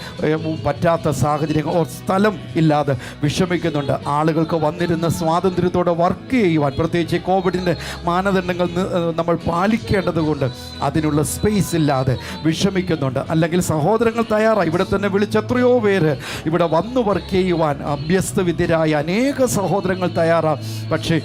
പറ്റാത്ത സാഹചര്യങ്ങൾ, സ്ഥലം ഇല്ലാതെ വിഷമിക്കുന്നുണ്ട്. ആളുകൾക്ക് വന്നിരുന്ന സ്വാതന്ത്ര്യത്തോടെ വർക്ക് ചെയ്യുവാൻ, പ്രത്യേകിച്ച് കോവിഡിൻ്റെ മാനദണ്ഡങ്ങൾ നമ്മൾ പാലിക്കേണ്ടത് കൊണ്ട് അതിനുള്ള സ്പേസ് ഇല്ലാതെ വിഷമിക്കുന്നുണ്ട്. അല്ലെങ്കിൽ സഹോദരങ്ങൾ തയ്യാറായി, ഇവിടെ തന്നെ വിളിച്ച എത്രയോ പേര് ഇവിടെ വന്ന് വർക്ക് ചെയ്യുവാൻ അഭ്യസ്തവിദ്യരായ അനേക സഹോദരങ്ങൾ തയ്യാറാണ്. പക്ഷേ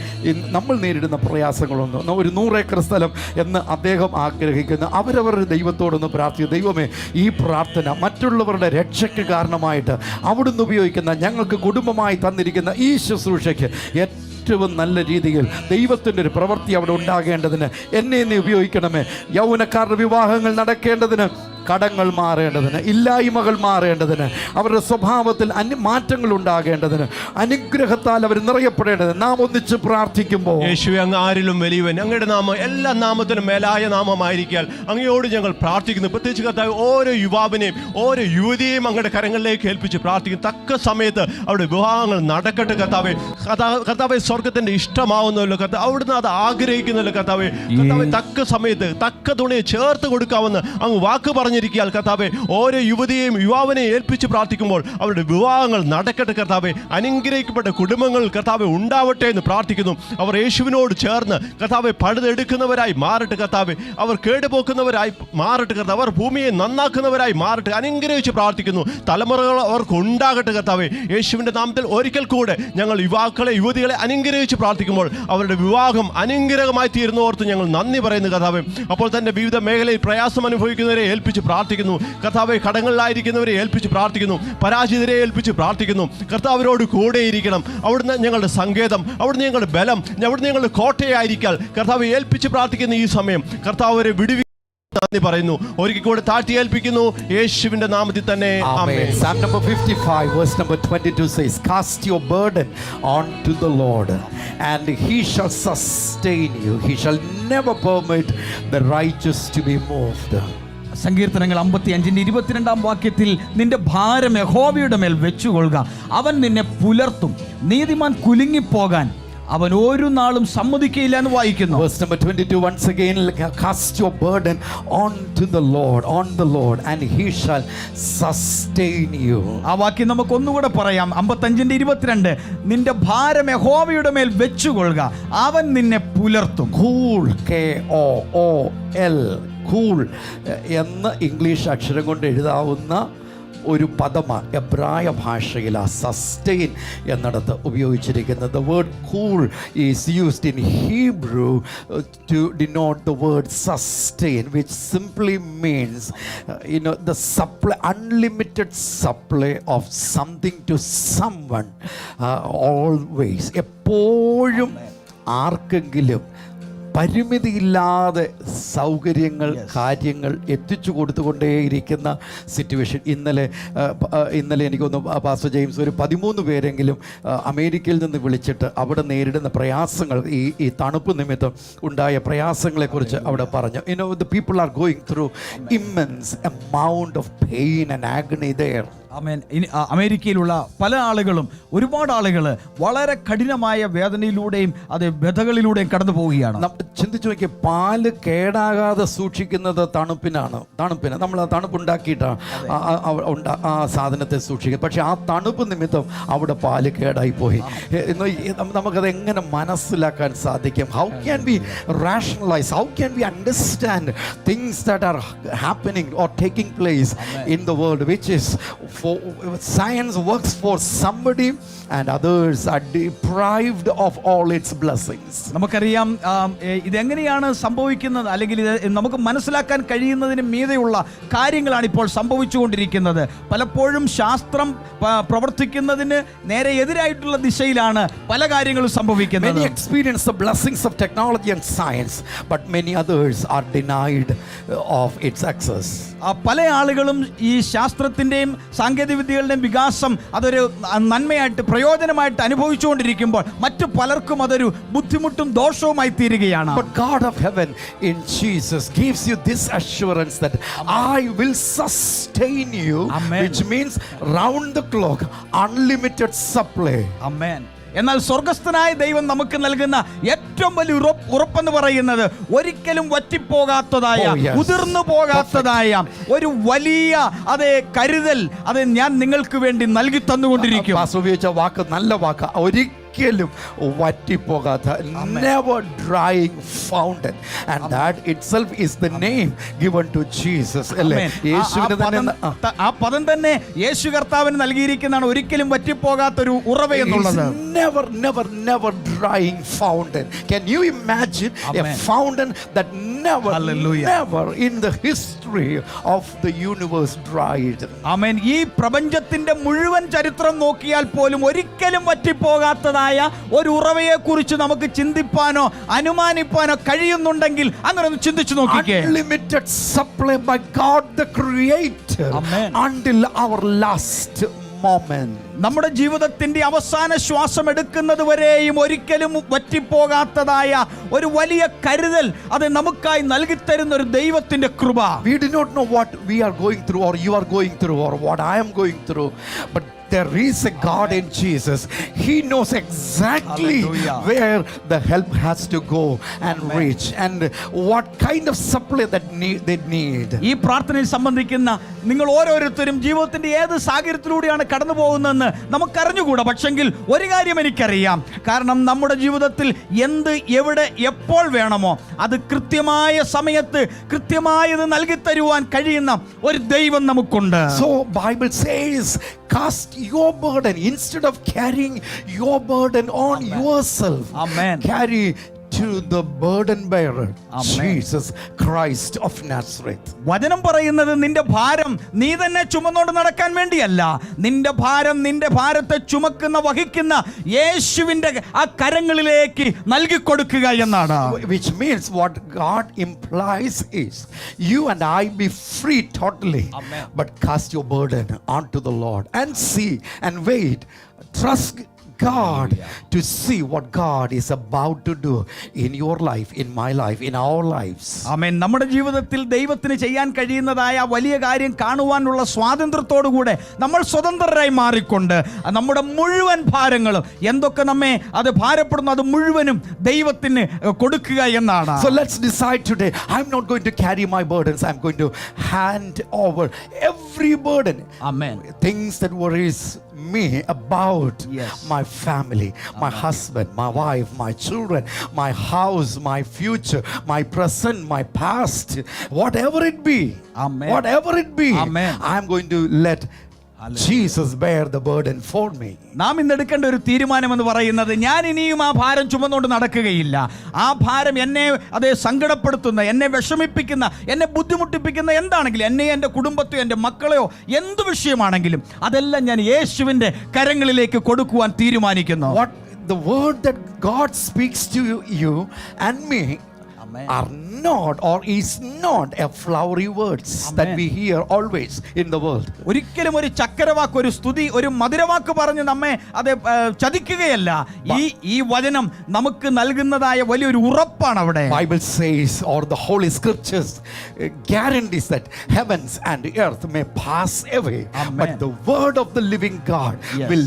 നമ്മൾ നേരിടുന്ന പ്രയാസങ്ങളൊന്നും, ഒരു 100 ഏക്കർ സ്ഥലം എന്ന് അദ്ദേഹം ആഗ്രഹിക്കുന്നു. അവരവരുടെ ദൈവത്തോടൊന്ന് പ്രാർത്ഥിക്കും, ദൈവമേ, ഈ പ്രാർത്ഥന മറ്റുള്ളവരുടെ രക്ഷയ്ക്ക് കാരണമായിട്ട് അവിടുന്ന് ഉപയോഗിക്കുന്ന, ഞങ്ങൾക്ക് കുടുംബമായി തന്നിരിക്കുന്ന ഈ ശുശ്രൂഷയ്ക്ക് ഏറ്റവും നല്ല രീതിയിൽ ദൈവത്തിൻ്റെ ഒരു പ്രവൃത്തി അവിടെ ഉണ്ടാകേണ്ടതിന് എന്നെ ഉപയോഗിക്കണമേ. യൗവനക്കാരുടെ വിവാഹങ്ങൾ നടക്കേണ്ടതിന് കടങ്ങൾ മാറേണ്ടതിന്, ഇല്ലായ്മകൾ മാറേണ്ടതിന്, അവരുടെ സ്വഭാവത്തിൽ മാറ്റങ്ങൾ ഉണ്ടാകേണ്ടതിന്, അനുഗ്രഹത്താൽ അവർ നിറയപ്പെടേണ്ടതിന് നാം ഒന്നിച്ച് പ്രാർത്ഥിക്കുമ്പോൾ, യേശുവേ, അങ്ങ് ആരിലും വലിയവൻ, അങ്ങയുടെ നാമം എല്ലാ നാമത്തിനും മേലായ നാമമായിരിക്കാൻ അങ്ങയോട് ഞങ്ങൾ പ്രാർത്ഥിക്കുന്നു. പ്രത്യേകിച്ച് കർത്താവ് ഓരോ യുവാവിനെയും ഓരോ യുവതിയെയും അങ്ങയുടെ കരങ്ങളിലേക്ക് ഏൽപ്പിച്ച് പ്രാർത്ഥിക്കും. തക്ക സമയത്ത് അവിടെ വിവാഹങ്ങൾ നടക്കട്ടെ കർത്താവേ. കർത്താവെ, സ്വർഗത്തിന്റെ ഇഷ്ടമാവുന്നല്ലോ കർത്താവ്, അവിടുന്ന് അത് ആഗ്രഹിക്കുന്നല്ലോ കർത്താവെ. കർത്താവെ, തക്ക സമയത്ത് തക്ക തുണിയെ ചേർത്ത് കൊടുക്കാമെന്ന് അങ്ങ് വാക്ക് പറഞ്ഞിരിക്കാൻ കർത്താവെ, ഓരോ യുവതിയെയും യുവാവിനെയും ഏൽപ്പിച്ച് പ്രാർത്ഥിക്കുമ്പോൾ അവരുടെ വിവാഹങ്ങൾ നടക്കട്ടെ കർത്താവെ. അനുഗ്രഹിക്കപ്പെട്ട കുടുംബങ്ങൾ കർത്താവെ ഉണ്ടാവട്ടെ എന്ന് പ്രാർത്ഥിക്കുന്നു. അവർ യേശുവിനോട് ചേർന്ന് കർത്താവെ പഴുതെടുക്കുന്നവരായി മാറട്ടെ കർത്താവെ. അവർ കേടുപോക്കുന്നവരായി മാറട്ടെ കർത്താവ്. അവർ ഭൂമിയെ നന്നാക്കുന്നവരായി മാറട്ടെ. അനുഗ്രഹിച്ച് പ്രാർത്ഥിക്കുന്നു. തലമുറകൾ അവർക്ക് ഉണ്ടാകട്ടെ കർത്താവെ. യേശുവിന്റെ നാമത്തിൽ ഒരിക്കൽ കൂടെ ഞങ്ങൾ യുവാക്കളെ യുവതികളെ അനുഗ്രഹിച്ച് പ്രാർത്ഥിക്കുമ്പോൾ അവരുടെ വിവാഹം അനുഗ്രഹമായി തീരുന്നോർത്ത് ഞങ്ങൾ നന്ദി പറയുന്നു കർത്താവെ. അപ്പോൾ തന്നെ വിവിധ മേഖലയിൽ പ്രയാസം അനുഭവിക്കുന്നവരെ ഏൽപ്പിച്ച് പ്രാർത്ഥിക്കുന്നു കർത്താവെ. കടങ്ങളിലായിരിക്കുന്നവരെ ഏൽപ്പിച്ച് പ്രാർത്ഥിക്കുന്നു. പരാജിതരെ ഏൽപ്പിച്ച് പ്രാർത്ഥിക്കുന്നു. കർത്താവിനോട് കൂടെയിരിക്കണം. അവിടുന്ന് ഞങ്ങളുടെ സങ്കേതം, അവിടുന്ന് ഞങ്ങളുടെ ബലം, അവിടുന്ന് ഞങ്ങളുടെ കോട്ടയായിരിക്കാൻ കർത്താവ് ഏൽപ്പിച്ച് പ്രാർത്ഥിക്കുന്ന ഈ സമയം കർത്താവരെ വിടുവി നന്ദി പറയുന്നു. ഒരിക്കൽ കൂടെ താഴ്ത്തി ഏൽപ്പിക്കുന്നു യേശുവിന്റെ നാമത്തിൽ തന്നെ. ആമേൻ. Psalm number 55 verse number 22 says, cast your burden onto the Lord and he shall sustain you. He shall never permit the righteous to be moved. സങ്കീർത്തനങ്ങൾ 55:22 നിന്റെ ഭാരം യഹോവയുടെ മേൽ വെച്ചുകൊള്ളുക, അവൻ നിന്നെ പുലർത്തും. നീതിമാൻ കുലുങ്ങിപ്പോകാൻ അവൻ ഒരു നാളും സമ്മതിക്കയില്ല എന്ന് വായിക്കുന്നു. Verse number 22 once again, cast your burden onto the Lord and he shall sustain you. ആ വാക്യം നമുക്ക് ഒന്നുകൂടെ പറയാം. 55:22 നിന്റെ ഭാരം യഹോവയുടെ മേൽ വെച്ചുകൊള്ളുക, അവൻ നിന്നെ പുലർത്തും. Cool, KOOL, കൂൾ എന്ന് ഇംഗ്ലീഷ് അക്ഷരം കൊണ്ട് എഴുതാവുന്ന ഒരു പദമാണ് എബ്രായ ഭാഷയിൽ ആ സസ്റ്റെയിൻ എന്നിടത്ത് ഉപയോഗിച്ചിരിക്കുന്നത്. The word cool is used in Hebrew to denote the word sustain, which simply means the supply, unlimited supply of something to someone, always, എപ്പോഴും ആർക്കെങ്കിലും പരിമിതിയില്ലാതെ സൗകര്യങ്ങൾ, കാര്യങ്ങൾ എത്തിച്ചു കൊടുത്തുകൊണ്ടേയിരിക്കുന്ന സിറ്റുവേഷൻ. ഇന്നലെ എനിക്കൊന്ന് പാസ്റ്റർ ജെയിംസ് ഒരു 13 പേരെങ്കിലും അമേരിക്കയിൽ നിന്ന് വിളിച്ചിട്ട് അവിടെ നേരിടുന്ന പ്രയാസങ്ങൾ, ഈ തണുപ്പ് നിമിത്തം ഉണ്ടായ പ്രയാസങ്ങളെക്കുറിച്ച് അവിടെ പറഞ്ഞു. the people are going through immense amount of pain and agony there. അമേരിക്കയിലുള്ള പല ആളുകളും, ഒരുപാട് ആളുകൾ വളരെ കഠിനമായ വേദനയിലൂടെയും അത് വ്യഥകളിലൂടെയും കടന്നു പോവുകയാണ്. ചിന്തിച്ചു നോക്കിയ, പാല് കേടാകാതെ സൂക്ഷിക്കുന്നത് തണുപ്പിന് നമ്മൾ ആ തണുപ്പുണ്ടാക്കിയിട്ടാണ് ആ സാധനത്തെ സൂക്ഷിക്കുന്നത്. പക്ഷെ ആ തണുപ്പ് നിമിത്തം അവിടെ പാല് കേടായി പോയി. നമുക്കത് എങ്ങനെ മനസ്സിലാക്കാൻ സാധിക്കും? How can be rationalise, how can be understand things that are happening or taking place in the world, which is science works for somebody and others are deprived of all its blessings. നമുക്കറിയാം ഇതെങ്ങനെയാണ് സംഭവിക്കുന്നത്, അല്ലെങ്കിൽ ഇത് നമുക്ക് മനസ്സിലാക്കാൻ കഴിയുന്നതിന് മീതെയുള്ള കാര്യങ്ങളാണ് ഇപ്പോൾ സംഭവിച്ചുകൊണ്ടിരിക്കുന്നത്. പലപ്പോഴും ശാസ്ത്രം പ്രവർത്തിക്കുന്നതിന് നേരെ എതിരായിട്ടുള്ള ദിശയിലാണ് പല കാര്യങ്ങളും സംഭവിക്കുന്നത്. Many experience the blessings of technology and science, but many others are denied of its access. പല ആളുകളും ഈ ശാസ്ത്രത്തിൻ്റെയും സാങ്കേതിക വിദ്യകളുടെയും വികാസം അതൊരു നന്മയായിട്ട്, പ്രയോജനമായിട്ട് അനുഭവിച്ചുകൊണ്ടിരിക്കുമ്പോൾ മറ്റു പലർക്കും അതൊരു ബുദ്ധിമുട്ടും ദോഷവുമായി തീരുകയാണ്. But God of heaven in Jesus gives you this assurance that I will sustain you. Amen. Which means round the clock unlimited supply. Amen. എന്നാൽ സ്വർഗസ്ഥനായ ദൈവം നമുക്ക് നൽകുന്ന ഏറ്റവും വലിയ ഉറപ്പെന്ന് പറയുന്നത് ഒരിക്കലും വറ്റിപ്പോകാത്തതായ, ഉതിർന്നു പോകാത്തതായ ഒരു വലിയ കരുതൽ ഞാൻ നിങ്ങൾക്ക് വേണ്ടി നൽകി തന്നുകൊണ്ടിരിക്കും. ഉപയോഗിച്ച വാക്ക് നല്ല വാക്ക്, ഒരിക്കലും വറ്റിപ്പോകാത്ത, never drying fountain, and that itself is the name given to Jesus. യേശുവിനെ തന്നെ ആ പദം തന്നെ യേശു കർത്താവിന് നൽകിയിരിക്കുന്നതാണ്, ഒരിക്കലും വറ്റിപ്പോകാത്ത ഒരു ഉറവ എന്നുള്ളത്. never drying fountain. Can you imagine a fountain that never in the history of the universe dried? ആമേൻ. ഈ പ്രപഞ്ചത്തിന്റെ മുഴുവൻ ചരിത്രം നോക്കിയാൽ പോലും ഒരിക്കലും വറ്റിപ്പോകാത്തതായ നൽകുന്നതായ ഒരു ഉറവയെ കുറിച്ച് നമുക്ക് ചിന്തിപ്പാനോ അനുമാനിപ്പാനോ കഴിയുന്നുണ്ടെങ്കിൽ അങ്ങനെ ഒന്ന് ചിന്തിച്ചു നോക്കിക്കേ. Unlimited supply by God the Creator. Amen. Until our last moment. നമ്മുടെ ജീവിതത്തിന്റെ അവസാന ശ്വാസം എടുക്കുന്നത് വരെയും ഒരിക്കലും വറ്റിപ്പോകാത്തതായ ഒരു വലിയ കരുതൽ അത് നമുക്കായി നൽകിത്തരുന്ന ഒരു ദൈവത്തിന്റെ കൃപ. We do not know what we are going through or you are going through or what I am going through, but there is a God in Jesus. He knows exactly Hallelujah. where the help has to go and reach and what kind of supply that they need. ഈ പ്രാർത്ഥനയിൽ സംബന്ധിക്കുന്ന നിങ്ങൾ ഓരോരുത്തരും ജീവിതത്തിന്റെ ഏത് സാഹചര്യത്തിലൂടെയാണ് കടന്നു പോകുന്നതെന്ന് നമുക്കറിഞ്ഞുകൂടാ. പക്ഷെങ്കിൽ ഒരു കാര്യം എനിക്കറിയാം, കാരണം നമ്മുടെ ജീവിതത്തിൽ എന്ത് എവിടെ എപ്പോൾ വേണമോ അത് കൃത്യമായ സമയത്ത് കൃത്യമായത് നൽകി തരുവാൻ കഴിയുന്ന ഒരു ദൈവം നമുക്കുണ്ട്. So Bible says, cast your burden instead of carrying your burden on yourself. Amen. Carry to the burden bearer, Amen. Jesus Christ of Nazareth. വചനം പറയുന്നത് നിന്റെ ഭാരം നീ തന്നെ ചുമന്നുകൊണ്ട് നടക്കാൻ വേണ്ടിയല്ല, നിന്റെ ഭാരം നിന്റെ ഭാരത്തെ ചുമക്കുന്ന വഹിക്കുന്ന യേശുവിന്റെ ആ കരങ്ങളിലേക്ക് നൽകി കൊടുക്കുക എന്നാണ്. Which means what God implies is you and I be free totally. Amen. But cast your burden onto the Lord and see and wait. Trust God to see what God is about to do in your life, in my life, in our lives. ആമേൻ. നമ്മുടെ ജീവിതത്തിൽ ദൈവത്തിന് ചെയ്യാൻ കഴിയുന്നതായ വലിയ കാര്യം കാണുവാനുള്ള സ്വാതന്ത്ര്യത്തോടുകൂടെ നമ്മൾ സ്വതന്ത്രരായി മാറിക്കൊണ്ട് നമ്മുടെ മുഴുവൻ ഭാരങ്ങളും എന്തൊക്കെ നമ്മെ അത് ഭാരപ്പെടുന്നു അത് മുഴുവനും ദൈവത്തിന് കൊടുക്കുക എന്നാണ്. So let's decide today, I'm not going to carry my burdens, I'm going to hand over every burden. Amen. Things that worries me about Yes. my family, my husband, my wife, my children, my house, my future, my present, my past, whatever it be. Amen. Whatever it be. Amen. I'm going to let Jesus bear the burden for me. നാം ഇന്നെടുക്കേണ്ട ഒരു തീരുമാനം എന്ന് പറയുന്നത്, ഞാൻ ഇനിയും ആ ഭാരം ചുമന്നുകൊണ്ട് നടക്കുകയില്ല. ആ ഭാരം എന്നെ അതേ സങ്കടപ്പെടുത്തുന്ന, എന്നെ വിഷമിപ്പിക്കുന്ന, എന്നെ ബുദ്ധിമുട്ടിപ്പിക്കുന്ന എന്താണെങ്കിലും, എന്നെ എൻ്റെ കുടുംബത്തെയോ എൻ്റെ മക്കളെയോ എന്ത് വിഷയമാണെങ്കിലും അതെല്ലാം ഞാൻ യേശുവിൻ്റെ കരങ്ങളിലേക്ക് കൊടുക്കുവാൻ തീരുമാനിക്കുന്നു. What the word that God speaks to you and me are not or is not a flowery words that we hear always in the world. ഒരിക്കലും ഒരു ചക്കരവാക്ക്, ഒരു സ്തുതി, ഒരു മധുരവാക്ക് പറഞ്ഞ് നമ്മെ അത് ചതിക്കുകയല്ല. ഈ വചനം നമുക്ക് നൽകുന്നതായ വലിയൊരു ഉറപ്പാണ് അവിടെ. Bible says or the holy scriptures guarantees that heavens and earth may pass away. Amen. But the word of the living God Yes. will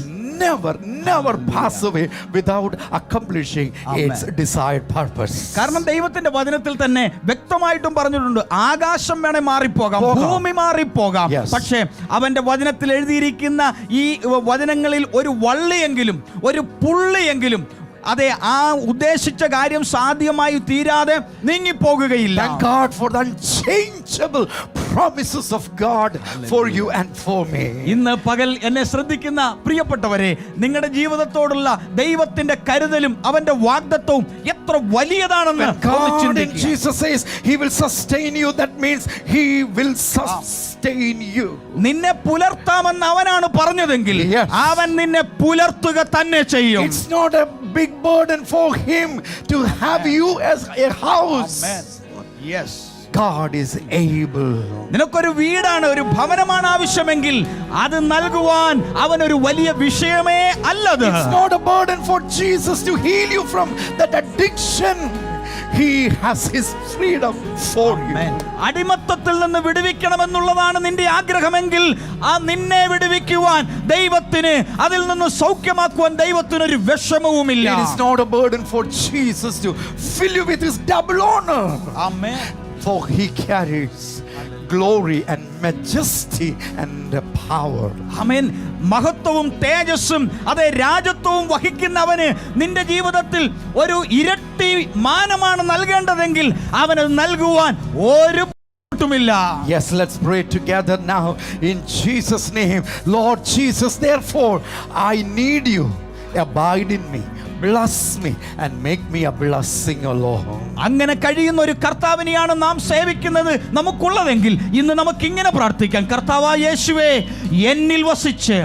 never pass away without accomplishing its desired purpose. കാരണം ദൈവത്തിന്റെ വചനത്തിൽ തന്നെ വ്യക്തമായിട്ടും പറഞ്ഞിട്ടുണ്ട്, ആകാശം വേണേ മാറിപ്പോകാം, ഭൂമി മാറിപ്പോകാം, Yes. പക്ഷേ അവന്റെ വചനത്തിൽ എഴുതിയിരിക്കുന്ന ഈ വചനങ്ങളിൽ ഒരു വള്ളിയെങ്കിലും ഒരു പുള്ളിയെങ്കിലും അതെ ആ ഉദ്ദേശിച്ച കാര്യം സാധ്യമായി തീരാതെ നീങ്ങിപ്പോകുകയില്ല. Thank God for the unchangeable promises of God for you and for me. ഇന്ന് പകൽ എന്നെ ശ്രദ്ധിക്കുന്ന പ്രിയപ്പെട്ടവരെ, നിങ്ങളുടെ ജീവിതത്തോടുള്ള ദൈവത്തിന്റെ കരുതലും അവന്റെ വാഗ്ദത്തവും എത്ര വലിയതാണെന്ന് God in Jesus says He will sustain you, that means He will sustain you. നിന്നെ പുലർത്താമെന്ന് അവനാണ് പറഞ്ഞതെങ്കിൽ Yes. അവൻ നിന്നെ പുലർത്തുക തന്നെ ചെയ്യും. It's not a big burden for Him to have you as a house. Yes. God is able. നിനക്കൊരു വീടാണ്, ഒരു ഭവനമാണ് ആവശ്യമെങ്കിൽ അത് നൽകുവാൻ അവൻ ഒരു വലിയ വിഷയമേ അല്ലത്. It's not a burden for Jesus to heal you from that addiction. He has His freedom for you. അടിമത്തത്തിൽ നിന്ന് വിടുവിക്കണമെന്നുള്ളതാണ് നിന്റെ ആഗ്രഹമെങ്കിൽ ആ നിന്നെ വിടുവിക്കുവാൻ ദൈവത്തിന്, അതിൽ നിന്ന് സൗഖ്യമാക്കുവാൻ ദൈവത്തിന് ഒരു വിഷമവുമില്ല. It is not a burden for Jesus to fill you with His double honor. Amen. For He carries glory and majesty and power. ആമേൻ. മഹത്വവും തേജസ്സും അതേ രാജത്വവും വഹിക്കുന്നവന് നിന്റെ ജീവിതത്തിൽ ഒരു ഇരട്ടി മാനമാണ് നൽകേണ്ടതെങ്കിൽ അവനത് നൽകുവാൻ ഒരു ില്ല. Yes, let's pray together now in Jesus' name. Lord Jesus, therefore I need you. Abide in me, bless me and make me a blessing, O Lord. അങ്ങനെ കഴിയുന്ന ഒരു കർത്താവിനെയാണ് നാം സേവിക്കുന്നത് നമുക്കുള്ളതെങ്കിൽ ഇന്ന് നമുക്ക് ഇങ്ങനെ പ്രാർത്ഥിക്കാം, കർത്താവായ യേശുവേ, എന്നിൽ വസിച്ച്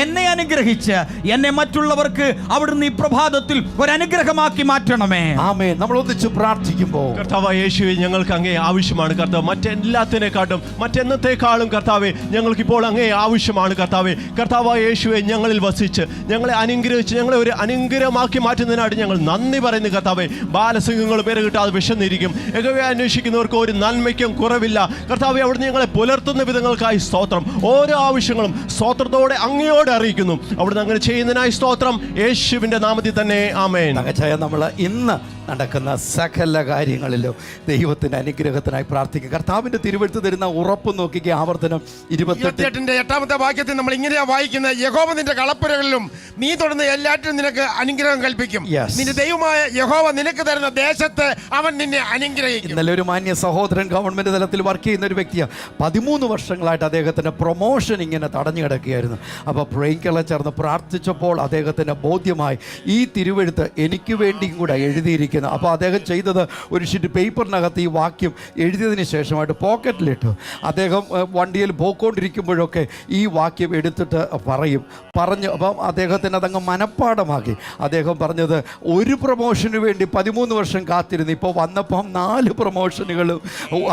എന്നെ അനുഗ്രഹിച്ച് എന്നെ മറ്റുള്ളവർക്ക് അവിടുന്ന് ഈ പ്രഭാതത്തിൽ ഒരു അനുഗ്രഹമാക്കി മാറ്റണമേ. ആമേൻ. നമ്മൾ ഒന്നിച്ച് പ്രാർത്ഥിക്കുമ്പോൾ കർത്താവ് യേശുവെ, ഞങ്ങൾക്ക് അങ്ങേ ആവശ്യമാണ് കർത്താവ്. മറ്റെല്ലാത്തിനെക്കാട്ടും മറ്റെന്നത്തെക്കാളും കർത്താവെ ഞങ്ങൾക്ക് ഇപ്പോൾ അങ്ങേ ആവശ്യമാണ് കർത്താവെ. കർത്താവ് യേശുവെ, ഞങ്ങളിൽ വസിച്ച് ഞങ്ങളെ അനുഗ്രഹിച്ച് ഞങ്ങളെ ഒരു അനുഗ്രഹമാക്കി മാറ്റുന്നതിനായിട്ട് ഞങ്ങൾ നന്ദി പറയുന്നു കർത്താവെ. ബാലസിംഹങ്ങൾ പേര് കിട്ടാതെ വിശന്നിരിക്കും, യഹോവയെ അന്വേഷിക്കുന്നവർക്ക് ഒരു നന്മയ്ക്കും കുറവില്ല കർത്താവെ. അവിടുന്ന് ഞങ്ങളെ പുലർത്തുന്ന വിധങ്ങൾക്കായി സ്തോത്രം. ഓരോ ആവശ്യങ്ങളും സ്തോത്രത്തോടെ അങ്ങയോടെ അറിയിക്കുന്നു. അവിടുന്ന് അങ്ങനെ ചെയ്യുന്നതിനായി സ്തോത്രം, യേശുവിന്റെ നാമത്തിൽ തന്നെ ആമേൻ. നമ്മൾ ഇന്ന് നടക്കുന്ന സകല കാര്യങ്ങളിലും ദൈവത്തിന്റെ അനുഗ്രഹത്തിനായി പ്രാർത്ഥിക്കുക. കർത്താവിന്റെ തിരുവെഴുത്ത് തരുന്ന ഉറപ്പ് നോക്കിക്കുക. ആവർത്തനം 28 8-ാമത്തെ വാക്യത്തിൽ നമ്മൾ ഇങ്ങനെയാ വായിക്കുന്നത്: യഹോവ നിന്റെ കളപ്പുരകളിലും നീ തൊടുന്ന എല്ലാറ്റിനും നിനക്ക് അനുഗ്രഹം കൽപ്പിക്കും. നിന്റെ ദൈവമായ യഹോവ നിനക്ക് തരുന്ന ദേശത്ത് അവൻ നിന്നെ അനുഗ്രഹിക്കും. ഇന്നലെ ഒരു മാന്യ സഹോദരൻ ഗവൺമെന്റ് തലത്തിൽ വർക്ക് ചെയ്യുന്ന ഒരു വ്യക്തിയാണ്. 13 വർഷങ്ങളായിട്ട് അദ്ദേഹത്തിന്റെ പ്രൊമോഷൻ ഇങ്ങനെ തടഞ്ഞു കിടക്കുകയായിരുന്നു. അപ്പോൾ പ്രേംകള ചേർന്ന് പ്രാർത്ഥിച്ചപ്പോൾ അദ്ദേഹത്തിന് ബോധ്യമായി ഈ തിരുവെഴുത്ത് എനിക്ക് വേണ്ടിയും കൂടെ എഴുതിയിരിക്കുന്നു. അപ്പോൾ അദ്ദേഹം ചെയ്തത് ഒരു ഷീറ്റ് പേപ്പറിനകത്ത് ഈ വാക്യം എഴുതിയതിന് ശേഷമായിട്ട് പോക്കറ്റിലിട്ടു. അദ്ദേഹം വണ്ടിയിൽ പോയിക്കൊണ്ടിരിക്കുമ്പോഴൊക്കെ ഈ വാക്യം എടുത്തിട്ട് പറഞ്ഞു. അപ്പം അദ്ദേഹത്തിന് അതങ്ങ് മനഃപ്പാടമാക്കി. അദ്ദേഹം പറഞ്ഞത് ഒരു പ്രൊമോഷന് വേണ്ടി 13 വർഷം കാത്തിരുന്നു. ഇപ്പോൾ വന്നപ്പം 4 പ്രൊമോഷനുകളും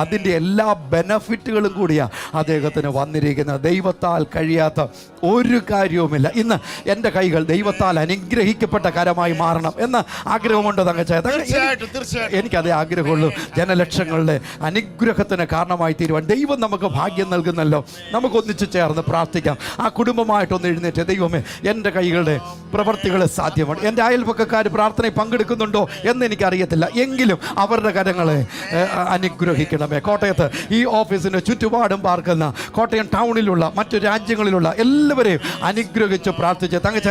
അതിൻ്റെ എല്ലാ ബെനഫിറ്റുകളും കൂടിയാണ് അദ്ദേഹത്തിന് വന്നിരിക്കുന്നത്. ദൈവത്താൽ കഴിയാത്ത ഒരു കാര്യവുമില്ല. ഇന്ന് എൻ്റെ കൈകൾ ദൈവത്താൽ അനുഗ്രഹിക്കപ്പെട്ട കരമായി മാറണം എന്ന ആഗ്രഹമുണ്ട് തങ്കച്ചായ. എനിക്കതേ ആഗ്രഹമുള്ളൂ. ജനലക്ഷങ്ങളുടെ അനുഗ്രഹത്തിന് കാരണമായി തീരുവാൻ ദൈവം നമുക്ക് ഭാഗ്യം നൽകുന്നല്ലോ. നമുക്കൊന്നിച്ച് ചേർന്ന് പ്രാർത്ഥിക്കാം. ആ കുടുംബമായിട്ടൊന്ന് എഴുന്നേറ്റ്, ദൈവമേ എൻ്റെ കൈകളുടെ പ്രവർത്തികൾ സാധ്യമാണ്. എൻ്റെ അയൽപക്കക്കാർ പ്രാർത്ഥനയിൽ പങ്കെടുക്കുന്നുണ്ടോ എന്ന് എനിക്കറിയത്തില്ല, എങ്കിലും അവരുടെ കരങ്ങളെ അനുഗ്രഹിക്കണമേ. കോട്ടയത്ത് ഈ ഓഫീസിന് ചുറ്റുപാടും പാർക്കുന്ന കോട്ടയം ടൗണിലുള്ള മറ്റു രാജ്യങ്ങളിലുള്ള എല്ലാവരെയും അനുഗ്രഹിച്ച് പ്രാർത്ഥിച്ച് തങ്കച്ച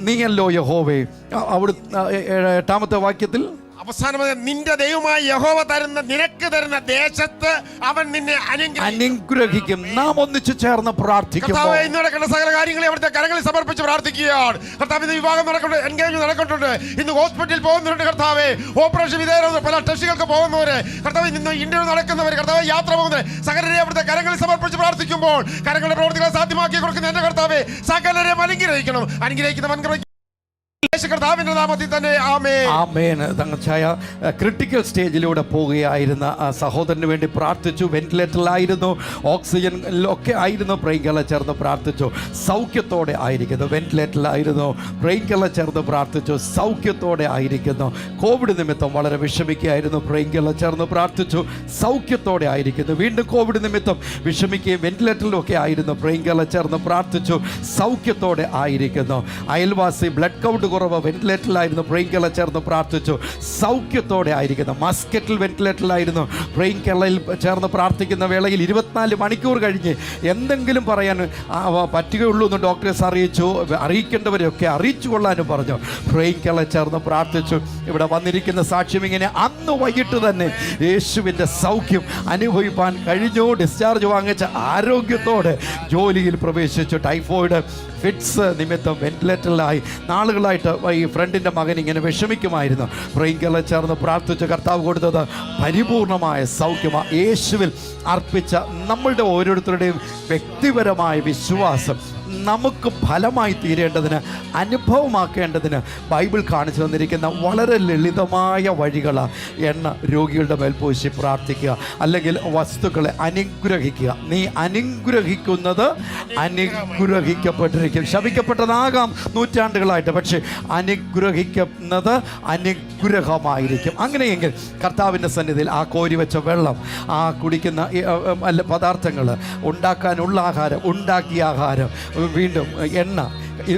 നീയല്ലോ യഹോവേ. അവിടെ 8-ാമത്തെ വാക്യത്തിൽ അവസാനമായി നിന്റെ ദൈവമായ യഹോവ നിനക്ക് തരുന്ന ദേശത്ത് അവൻ നിന്നെ അനുഗ്രഹിക്കും. നാം ഒന്നിച്ചു ചേർന്ന് പ്രാർത്ഥിക്കും. ഇന്ന് നടക്കുന്ന സകല കാര്യങ്ങളെ അവിടുത്തെ കരങ്ങളിൽ സമർപ്പിച്ച് പ്രാർത്ഥിക്കുകയാണ്. കർത്താവ്, ഇന്ന് വിവാഹം നടക്കുന്നുണ്ട്, എൻഗേജ്മെന്റ് നടക്കുന്നുണ്ട്, ഇന്ന് ഹോസ്പിറ്റലിൽ പോകുന്നുണ്ട് കർത്താവേ, ഓപ്പറേഷൻ വിധേയരാകുന്ന പല ടെസ്റ്റുകൾക്ക് പോകുന്നവര് കർത്താവ്, ഇന്ന് ഇന്റർവ്യൂ നടക്കുന്നവർ കർത്താവ്, യാത്ര പോകുന്നവർ, സകലരെ അവിടുത്തെ കരങ്ങളിൽ സമർപ്പിച്ച് പ്രാർത്ഥിക്കുമ്പോൾ കരങ്ങളുടെ പ്രവർത്തികളെ സാധ്യമാക്കി കൊടുക്കുന്ന എന്റെ കർത്താവേ, സകലരെ അനുഗ്രഹിക്കണം. അനുഗ്രഹിക്കുന്ന കർത്താവിന്റെ നാമത്തിൽ തന്നെ ആമേൻ. തങ്ങച്ചായ ക്രിട്ടിക്കൽ സ്റ്റേജിലൂടെ പോവുകയായിരുന്ന സഹോദരന് വേണ്ടി പ്രാർത്ഥിച്ചു. വെന്റിലേറ്ററിലായിരുന്നു, ഓക്സിജനിലൊക്കെ ആയിരുന്നു. പ്രൈകളെ ചേർന്ന് പ്രാർത്ഥിച്ചു, സൗഖ്യത്തോടെ ആയിരിക്കുന്നു. വെന്റിലേറ്ററിലായിരുന്നു, പ്രൈകളെ ചേർന്ന് പ്രാർത്ഥിച്ചു, സൗഖ്യത്തോടെ ആയിരിക്കുന്നു. കോവിഡ് നിമിത്തം വളരെ വിഷമിക്കുകയായിരുന്നു, പ്രൈകളെ ചേർന്ന് പ്രാർത്ഥിച്ചു, സൗഖ്യത്തോടെ ആയിരിക്കുന്നു. വീണ്ടും കോവിഡ് നിമിത്തം വിഷമിക്കുകയും വെന്റിലേറ്ററിലൊക്കെ ആയിരുന്നു, പ്രൈകളെ ചേർന്ന് പ്രാർത്ഥിച്ചു, സൗഖ്യത്തോടെ ആയിരിക്കുന്നു. അയൽവാസി ബ്ലഡ് കൗണ്ട് കുറവ്, വെന്റിലേറ്ററിലായിരുന്നു, പ്രേംകളെ ചേർന്ന് പ്രാർത്ഥിച്ചു, സൗഖ്യത്തോടെ ആയിരിക്കുന്നു. മസ്കറ്റിൽ വെന്റിലേറ്ററിലായിരുന്നു, പ്രേംകളയിൽ ചേർന്ന് പ്രാർത്ഥിക്കുന്ന വേളയിൽ 24 മണിക്കൂർ കഴിഞ്ഞ് എന്തെങ്കിലും പറയാൻ പറ്റുകയുള്ളൂ എന്ന് ഡോക്ടേഴ്സ് അറിയിച്ചു. അറിയിക്കേണ്ടവരെയൊക്കെ അറിയിച്ചു കൊള്ളാനും പറഞ്ഞു. പ്രേംകളെ ചേർന്ന് പ്രാർത്ഥിച്ചു. ഇവിടെ വന്നിരിക്കുന്ന സാക്ഷ്യം ഇങ്ങനെ: അന്ന് വൈകിട്ട് തന്നെ യേശുവിൻ്റെ സൗഖ്യം അനുഭവിപ്പാൻ കഴിഞ്ഞു. ഡിസ്ചാർജ് വാങ്ങിച്ച ആരോഗ്യത്തോടെ ജോലിയിൽ പ്രവേശിച്ചു. ടൈഫോയിഡ് ഫിറ്റ്സ് നിമിത്തം വെന്റിലേറ്ററിലായി നാളുകളായിട്ട് ഈ ഫ്രണ്ടിൻ്റെ മകൻ ഇങ്ങനെ വിഷമിക്കുമായിരുന്നു. പ്രേംകളെ ചേർന്ന് പ്രാർത്ഥിച്ച കർത്താവ് കൊടുത്തത് പരിപൂർണമായ സൗഖ്യമാണ്. യേശുവിൽ അർപ്പിച്ച നമ്മളുടെ ഓരോരുത്തരുടെയും വ്യക്തിപരമായ വിശ്വാസം നമുക്ക് ഫലമായി തീരേണ്ടതിന്, അനുഭവമാക്കേണ്ടതിന് ബൈബിൾ കാണിച്ചു തന്നിരിക്കുന്ന വളരെ ലളിതമായ വഴികളാണ്. എണ്ണ രോഗികളുടെ മേൽ പൂശി പ്രാർത്ഥിക്കുക, അല്ലെങ്കിൽ വസ്തുക്കളെ അനുഗ്രഹിക്കുക. നീ അനുഗ്രഹിക്കുന്നത് അനുഗ്രഹിക്കപ്പെട്ടിരിക്കും. ശപിക്കപ്പെട്ടതാകാം നൂറ്റാണ്ടുകളായിട്ട്, പക്ഷേ അനുഗ്രഹിക്കുന്നത് അനുഗ്രഹമായിരിക്കും. അങ്ങനെയെങ്കിൽ കർത്താവിൻ്റെ സന്നിധിയിൽ ആ കോരി വെച്ച വെള്ളം, ആ കുടിക്കുന്ന പദാർത്ഥങ്ങൾ, ഉണ്ടാക്കാനുള്ള ആഹാരം, ഉണ്ടാക്കിയ ആഹാരം, വീണ്ടും എണ്ണ.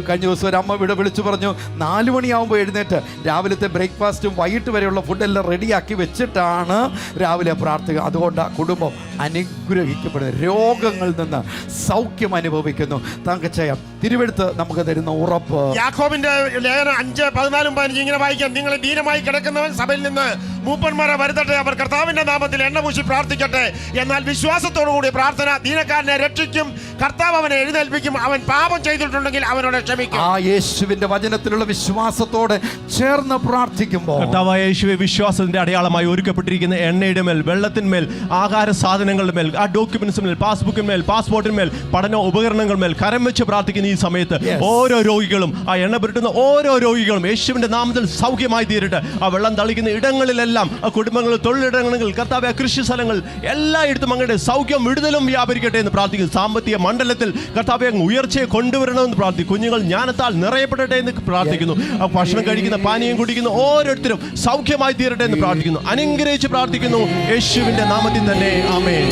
കഴിഞ്ഞ ദിവസം ഒരു അമ്മ ഇവിടെ വിളിച്ചു പറഞ്ഞു, 4 മണിയാകുമ്പോൾ എഴുന്നേറ്റ് രാവിലത്തെ ബ്രേക്ക്ഫാസ്റ്റും വൈകിട്ട് വരെയുള്ള ഫുഡെല്ലാം റെഡിയാക്കി വെച്ചിട്ടാണ് രാവിലെ പ്രാർത്ഥിക്കുക. അതുകൊണ്ട് കുടുംബം അനുഗ്രഹിക്കപ്പെടുന്നു, രോഗങ്ങളിൽ നിന്ന് സൗഖ്യം അനുഭവിക്കുന്നു. തങ്കച്ചയം തിരുവെടുത്ത് നമുക്ക് തരുന്ന ഉറപ്പ്. യാക്കോബിന്റെ ലേഖനം 5:14-15 ഇങ്ങനെ വായിക്കാം: നിങ്ങൾ ദീനമായി കിടക്കുന്നവൻ സഭയിൽ നിന്ന് മൂപ്പന്മാരെ വരുത്തട്ടെ, അവർ കർത്താവിന്റെ നാമത്തിൽ എണ്ണ പൂശി പ്രാർത്ഥിക്കട്ടെ. എന്നാൽ വിശ്വാസത്തോടു കൂടി പ്രാർത്ഥന ദീനക്കാരനെ രക്ഷിക്കും, കർത്താവ് അവനെ എഴുന്നേൽപ്പിക്കും. അവൻ പാപം ചെയ്തിട്ടുണ്ടെങ്കിൽ അവനോട് ക്ഷമിക്കും. ആ യേശുവിന്റെ വചനത്തിലുള്ള വിശ്വാസത്തോടെ ചേർന്ന് പ്രാർത്ഥിക്കുമ്പോൾ കർത്താവായ യേശുവേ, വിശ്വാസത്തിന്റെ അടയാളമായി ഒരുക്കപ്പെട്ടിരിക്കുന്ന എണ്ണയുടെ മേൽ, വെള്ളത്തിന്മേൽ, ആഹാര സാധനങ്ങളുടെ മേൽ, ആ ഡോക്യുമെന്റ്സിന്മേൽ, പാസ്ബുക്കിന്മേൽ, പാസ്പോർട്ടിന്മേൽ, പഠന ഉപകരണങ്ങൾ കരം വെച്ച് പ്രാർത്ഥിക്കുന്ന ഈ സമയത്ത് ഓരോ രോഗികളും, ആ എണ്ണ പുരട്ടുന്ന ഓരോ രോഗികളും യേശുവിന്റെ നാമത്തിൽ സൗഖ്യമായി തീരട്ടെ. ആ വെള്ളം തളിക്കുന്ന ഇടങ്ങളിലെല്ലാം, ആ കുടുംബങ്ങൾ, തൊഴിലിടങ്ങളിൽ, കർത്താവ് കൃഷി സ്ഥലങ്ങൾ എല്ലായിടത്തും അങ്ങയുടെ സൗഖ്യം വിടുതലും വ്യാപരിക്കട്ടെ എന്ന് പ്രാർത്ഥിക്കുന്നു. സാമ്പത്തിക മണ്ഡലത്തിൽ കർത്താവെ അങ്ങ് ഉയർച്ചയെ കൊണ്ടുവരണമെന്ന് പ്രാർത്ഥിക്കും. കുഞ്ഞുങ്ങൾ ജ്ഞാനത്താൽ നിറയപ്പെടട്ടെ എന്ന് പ്രാർത്ഥിക്കുന്നു. ആ ഭക്ഷണം കഴിക്കുന്ന, പാനീയം കുടിക്കുന്ന ഓരോരുത്തരും സൗഖ്യമായി തീരട്ടെ എന്ന് പ്രാർത്ഥിക്കുന്നു. അനുഗ്രഹിച്ച് പ്രാർത്ഥിക്കുന്നു യേശുവിന്റെ നാമത്തിൽ തന്നെ. ആമേൻ.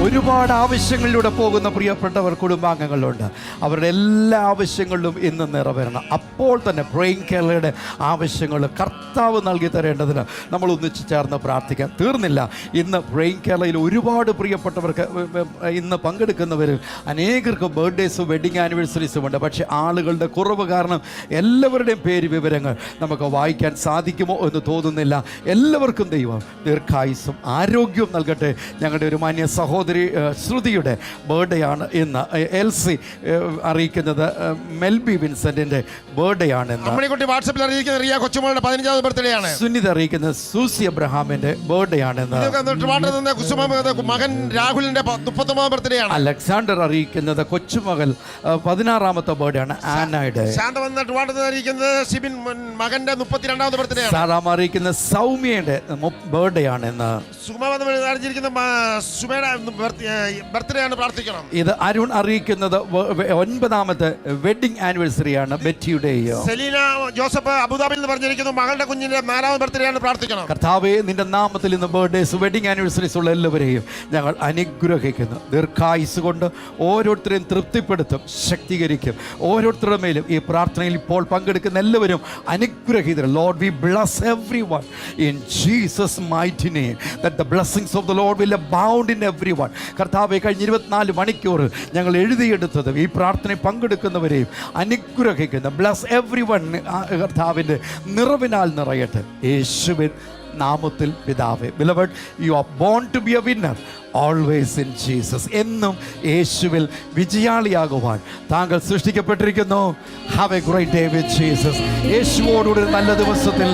ഒരുപാട് ആവശ്യങ്ങളിലൂടെ പോകുന്ന പ്രിയപ്പെട്ടവർ, കുടുംബാംഗങ്ങളുണ്ട്. അവരുടെ എല്ലാ ആവശ്യങ്ങളിലും ഇന്ന് നിറവേറണം. അപ്പോൾ തന്നെ പ്രേയിങ് കേരളയുടെ ആവശ്യങ്ങൾ കർത്താവ് നൽകി തരേണ്ടതിന് നമ്മൾ ഒന്നിച്ച് ചേർന്ന് പ്രാർത്ഥിക്കാം. തീർന്നില്ല. ഇന്ന് പ്രേയിങ് കേരളയിൽ ഒരുപാട് പ്രിയപ്പെട്ടവർക്ക് ഇന്ന് പങ്കെടുക്കുന്നവർ അനേകർക്ക് ബർത്ത്ഡേസും വെഡിങ് ആനിവേഴ്സറീസും ഉണ്ട്. പക്ഷേ ആളുകളുടെ കുറവ് കാരണം എല്ലാവരുടെയും പേര് വിവരങ്ങൾ നമുക്ക് വായിക്കാൻ സാധിക്കുമോ എന്ന് തോന്നുന്നില്ല. എല്ലാവർക്കും ദൈവം ദീർഘായുസ്സും ആരോഗ്യവും നൽകട്ടെ. ഞങ്ങളുടെ ഒരു മാന്യ സഹോദരി ശ്രുതിയുടെ ബർത്ത്ഡേ ആണ് ഇന്ന്. എൽസി അറിയിക്കുന്നത് മെൽബി വിൻസെന്റിന്റെ ബർത്ത്ഡേ ആണ് ഇന്ന്. വാട്സാപ്പിൽ അറിയിക്കുന്നത് റിയ കൊച്ചുമോളുടെ 15ാമത് ബർത്ത്ഡേ ആണ്. സുനിത അറിയിക്കുന്നത് സൂസി അബ്രഹാമിന്റെ ബർത്ത്ഡേ ആണ് ഇന്ന്. മകൻ രാഹുലിന്റെ 39ാമത് ബർത്ത്ഡേ ആണ്. അലക്സാണ്ടർ അറിയിക്കുന്നത് കൊച്ചുമകൾ 16ാമത്തെ ബർത്ത്ഡേ ആണ് ആനയുടെ. അറിയിക്കുന്നത് സിബിൻ മകന്റെ 32ാമത് ബർത്ത്ഡേ ആണ്. സാറാം അറിയിക്കുന്ന സൗമ്യയുടെ ബർത്ത്ഡേ ആണ് ഇന്ന്. ബർത്ത്ഡേ ആണ്, പ്രാർത്ഥിക്കണം. ഇത് അരുൺ അറിയിക്കുന്നത് 9ാമത്തെ വെഡിങ് ആനിവേഴ്സറി ആണ് ബെറ്റിയുടെയോ. സെലീന ജോസഫ് അബുദാബിയിൽ നിന്ന് പറഞ്ഞിരിക്കുന്നു മകളുടെ കുഞ്ഞിന്റെ 4ാമത് ബർത്ത്ഡേ ആണ്, പ്രാർത്ഥിക്കണം. കർത്താവേ, നിന്റെ നാമത്തിൽ ഇന്ന് ബർത്ത്ഡേസ് വെഡിങ് ആനിവേഴ്സറീസ് ഉള്ള എല്ലാവരെയും ഞങ്ങൾ അനുഗ്രഹിക്കുന്നു. ദീർഘായുസ് കൊണ്ട് ഓരോരുത്തരെയും തൃപ്തിപ്പെടുത്തും, ശക്തീകരിക്കും. ഓരോരുത്തരുടെ മേലും ഈ പ്രാർത്ഥനയിൽ ഇപ്പോൾ പങ്കെടുക്കുന്ന എല്ലാവരും അനുഗ്രഹീതർ. Lord, we bless everyone in Jesus mighty name, that the blessings of the Lord will abound in everyone. കർത്താവെ, കഴിഞ്ഞ 24 മണിക്കൂർ ഞങ്ങൾ എഴുതിയെടുത്തത് ഈ പ്രാർത്ഥനയിൽ പങ്കെടുക്കുന്നവരെയും അനുഗ്രഹിക്കുന്ന ബ്ലസ് എവ്രി വൺ. കർത്താവിൻ്റെ നിറവിനാൽ നിറയട്ടെ യേശുവിൻ നാമത്തിൽ പിതാവേ. Beloved, you are born to be a winner always in Jesus. എന്നും യേശുവിൽ വിജയാളിയാകുവാൻ താങ്കൾ സൃഷ്ടിക്കപ്പെട്ടിരിക്കുന്നു. Have a great day with Jesus. യേശുവോടുകൂടി നല്ല ദിവസത്തിൽ